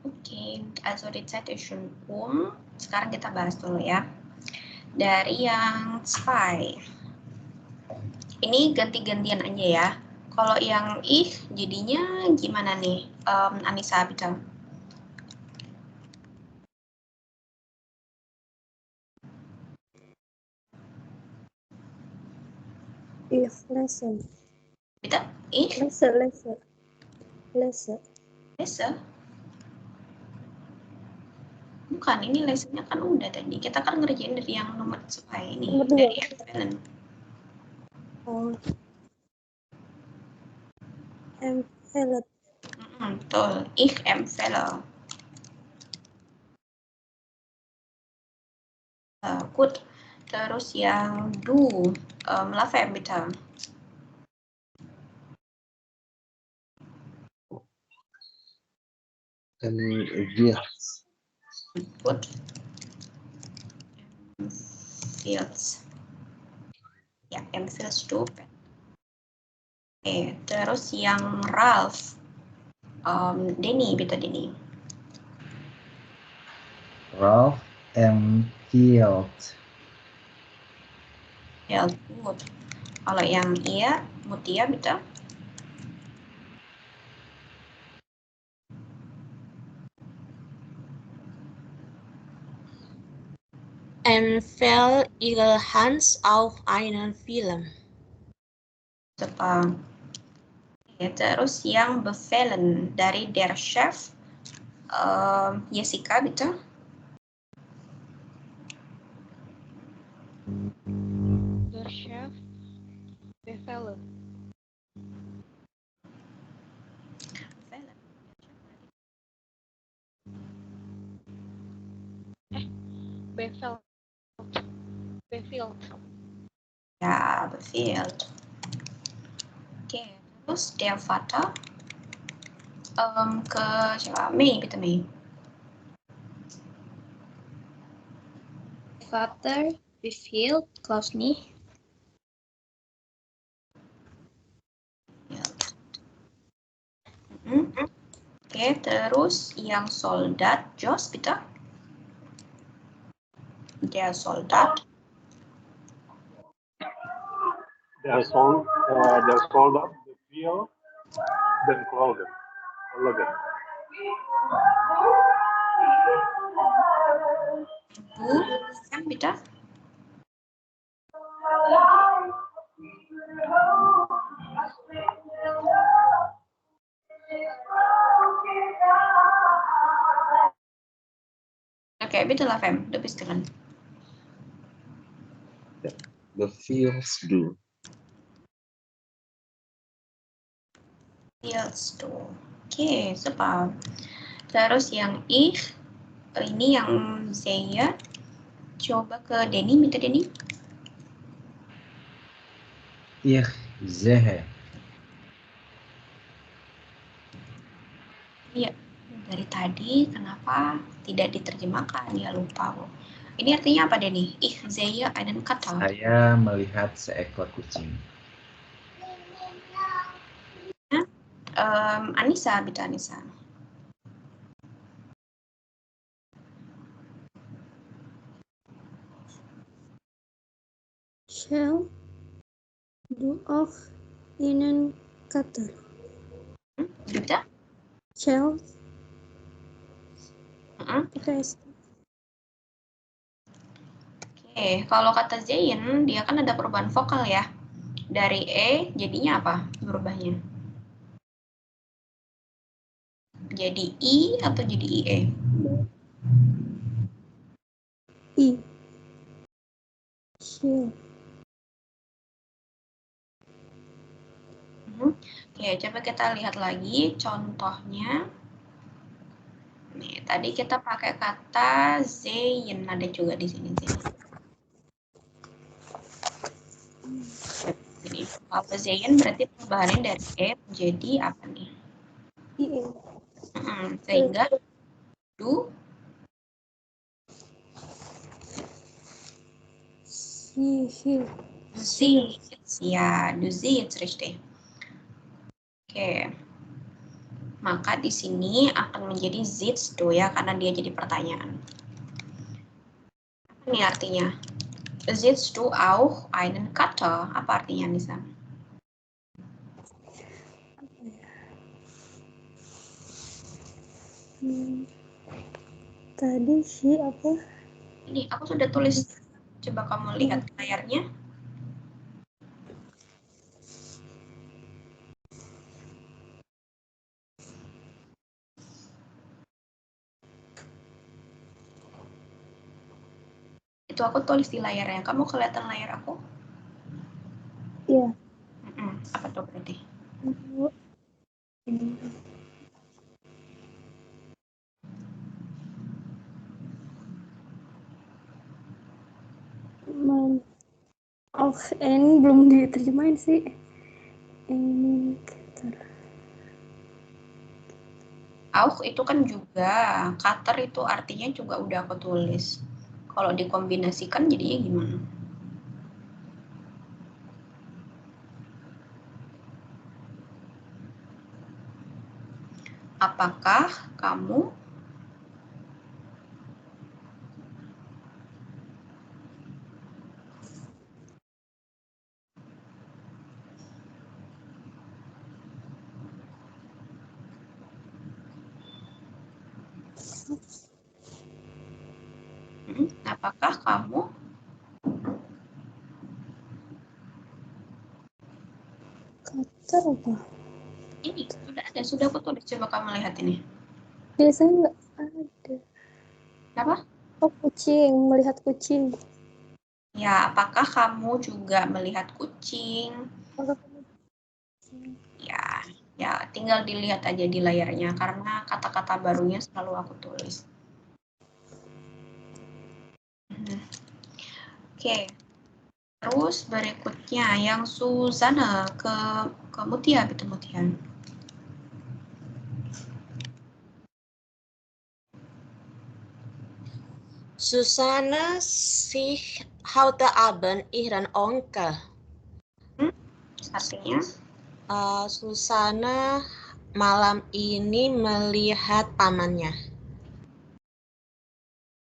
Oke, also die Zeit ist schon Sekarang kita bahas dulu ya. Dari yang 2. Ini ganti-gantian aja ya. Kalau yang jadinya gimana nih, Anissa bilang? If lesson. Bitte? Ich? Lesson. Bukan, ini lessonnya kan udah tadi. Kita kan ngerjain dari yang nomor 2 ini. Nomor 2. Dari empfehlen. Oh. Empfehlen. Betul. Ich empfehle. Gut. Terus yang du. Lavem bitte. Empfiehlt. Gut. Empfiehlt. Ya, empfiehlt du. Terus yang Ralph. Denny, bitte Denny. Ralph empfiehlt. Ya, gut. Kalau yang Mutia, bitte. Empfehle Eagle Hans auf einen Film. Jepang. Terus yang befehlen dari der Chef. Jessica, bitte. Der Chef befehlen. Bevel. Befield. Ya, befiehlt. Oke, terus der Vater. Ke siapa? Mei, bitte Mei. Vater befiehlt Klaus nicht. Oke, terus yang soldat, Jos, bitte. Der Soldat. Der Soldat befiehlt den Kollegen. Du, Sam, bitte. Oke, bitte lah, Fem. Du bist dran. Befiehlt du. Befiehlst du. Oke, super. Terus yang ich, ini yang saya. Coba ke Denny, minta Denny. Ich sehe. Iya, dari tadi kenapa tidak diterjemahkan? Ya lupa. Ini artinya apa, Denny? Ich sehe einen Kater. Saya melihat seekor kucing. Anissa, bitte Anissa. Shall du auch einen Kater? Bitte? Shall Uh-uh. pakai S. Oke, kalau kata Zain, dia kan ada perubahan vokal ya. Dari E jadinya apa berubahnya? Jadi I atau jadi IE? I. Shall. Oke, coba kita lihat lagi contohnya. Nih, tadi kita pakai kata Zain, ada juga di sini Zain. Jadi, kalau Zain berarti perubahannya dari E menjadi apa nih? IE. Sehingga du siehst, ya, du siehst, richtig. Oke. Maka di sini akan menjadi siehst du ya, karena dia jadi pertanyaan. Apa nih artinya? Siehst du auch einen Kater? Apa artinya, Nisa? Tadi si apa? Ini aku sudah tulis. Coba kamu lihat layarnya. Itu aku tulis di layarnya. Kamu kelihatan layar aku? Iya. Apa tuh berarti? Auch N belum diterjemahin sih. Auch itu kan juga, cutter itu artinya juga udah aku tulis. Kalau dikombinasikan jadinya gimana? Apakah kamu apakah kamu Cutter apa? ini sudah ada, sudah aku tulis, coba kamu lihat ini. Biasanya nggak ada. Apa? Oh, kucing, melihat kucing. Ya, apakah kamu juga melihat kucing? Ya, ya tinggal dilihat aja di layarnya karena kata-kata barunya selalu aku tulis. Oke. Terus berikutnya yang Susana ke Mutia, betul Mutia. Susanne sich heute Abend ihren Onkel. Artinya? Susanne malam ini melihat pamannya.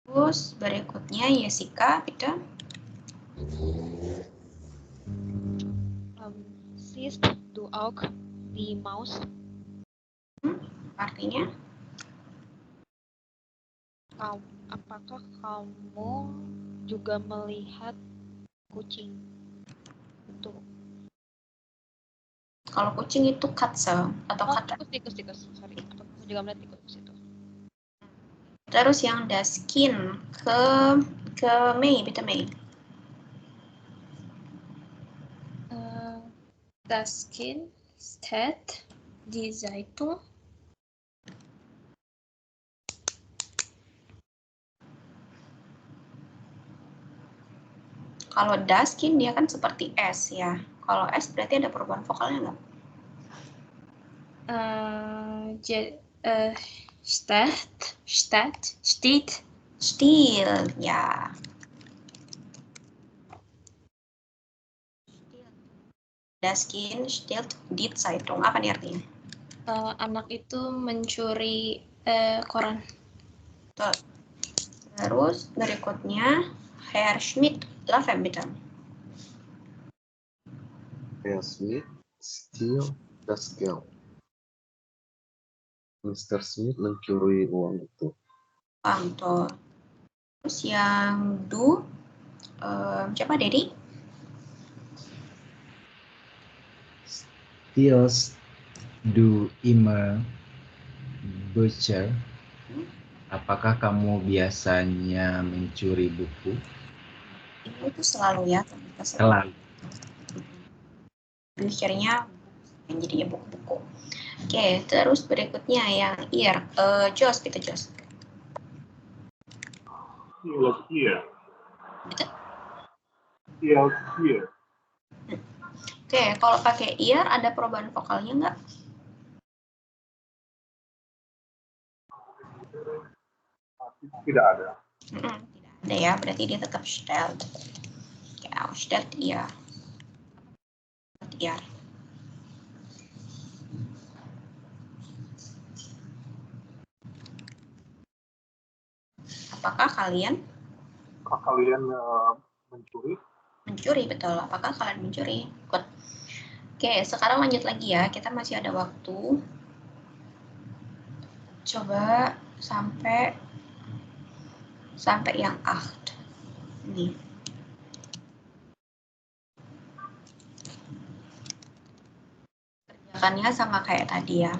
Terus berikutnya Jessica, betul? Siehst du auch die Maus? Artinya? Apakah kamu juga melihat kucing? Itu. Kalau kucing itu Katze atau kata. Tikus. Sorry. Apakah kamu juga melihat tikus itu? Terus yang Daskin ke Mei, betul Mei. Das Kind steht die Zeitung. Kalau Daskin dia kan seperti S ya. Kalau S berarti ada perubahan vokalnya nggak? Steht. Still, ya. Daskin stiehlt die Zeitung. Apa nih artinya? Anak itu mencuri koran. Betul. Terus berikutnya Herr Schmidt, Lavem, bitte. Herr Smith steal das Geld. Mr. Smith mencuri uang itu. Tuh. Terus yang Du, siapa Dedi? Steals du immer Butcher. Apakah kamu biasanya mencuri buku? Ini tuh selalu ya. Selalu. Butchernya yang jadinya buku-buku. Oke, terus berikutnya yang ear. Jos, kita Jos. Here. Betul. Here. Oke, kalau pakai ear ada perubahan vokalnya nggak? Tidak ada. Tidak ada ya, berarti dia tetap stellt. Ya, stellt ear. Ear. Apakah kalian mencuri? Mencuri, betul. Apakah kalian mencuri? Good. Oke, sekarang lanjut lagi ya. Kita masih ada waktu. Coba sampai yang 8. Ini. Kerjakannya sama kayak tadi ya.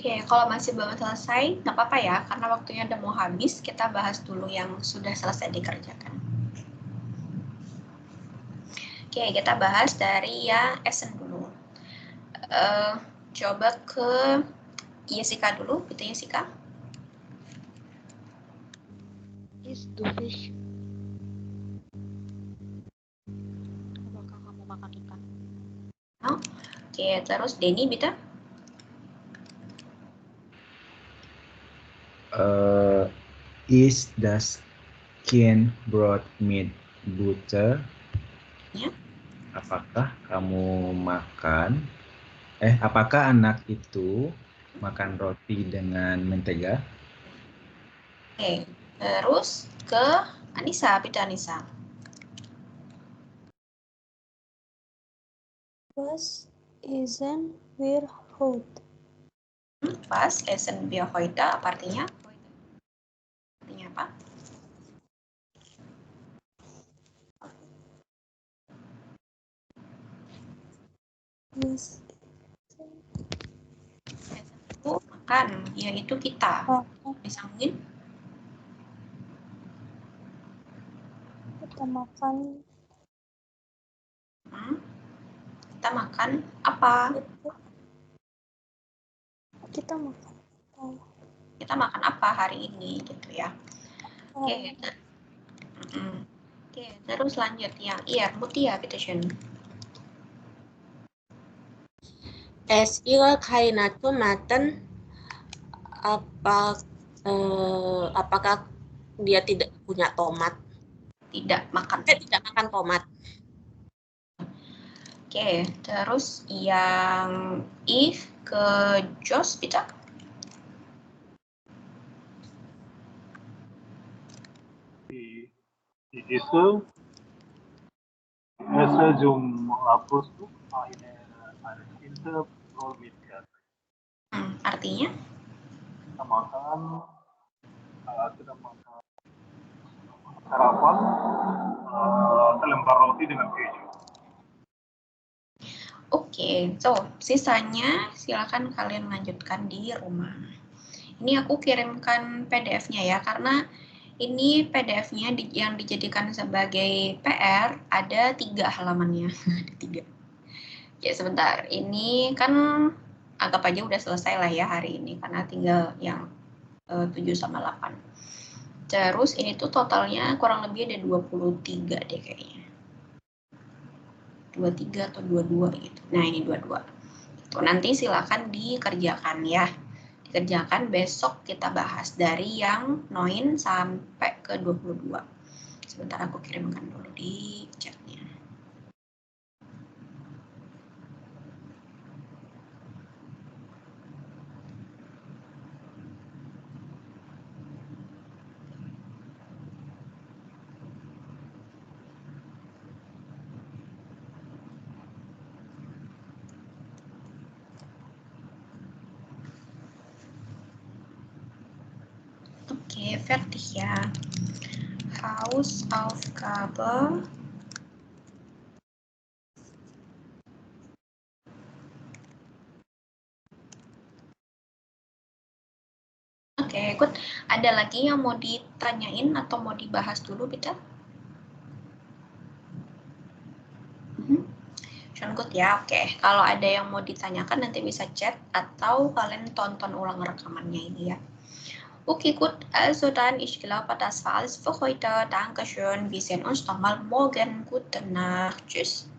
Oke, kalau masih belum selesai, nggak apa-apa ya, karena waktunya udah mau habis, kita bahas dulu yang sudah selesai dikerjakan. Oke, kita bahas dari yang Essen dulu. Coba ke Jessica dulu, gitu Jessica. Is du fish. Apakah kamu makan ikan? Oke, terus Denny, Bita. Is the skin broad meat butter? Ya. Apakah kamu makan? Apakah anak itu makan roti dengan mentega? Oke, terus ke Anissa, Bita Anissa. Was isn't wir heute? Pas, essen wir heute, apa artinya? Artinya apa? Yes. Itu makan, yaitu kita. Disambungin? Kita makan. Kita makan apa? Kita makan. Kita makan apa hari ini, gitu ya. Oke, terus lanjut yang Mutia, bitteschön. Es ihre keine Tomaten? Apakah dia tidak punya tomat? Tidak makan. Tidak makan tomat. Oke, terus yang If ke Jos, Bita. Esse zum Frühstück eine Kinderbrot mit Käse. Artinya? Kita makan sarapan selembar roti dengan keju. Oke, so sisanya silakan kalian lanjutkan di rumah. Ini aku kirimkan PDF-nya ya, karena ini PDF-nya yang dijadikan sebagai PR ada 3 halamannya. Ada 3. Ya sebentar, ini kan anggap aja udah selesai lah ya hari ini, karena tinggal yang 7 sama 8. Terus ini tuh totalnya kurang lebih ada 23 deh kayaknya. 23 atau 22 gitu. Nah ini 22. Tuh, nanti silakan dikerjakan ya. Dikerjakan, besok kita bahas dari yang 9 sampai ke 22. Sebentar aku kirimkan dulu di chatnya. Oke, fertig ya. Hausaufgabe. Oke, good. Ada lagi yang mau ditanyain atau mau dibahas dulu, Bita? Schon good ya, oke. Kalau ada yang mau ditanyakan nanti bisa chat atau kalian tonton ulang rekamannya ini ya. Okay, gut. Also dann, ich glaube, das war alles für heute. Dankeschön. Wir sehen uns nochmal morgen. Gute Nacht. Tschüss.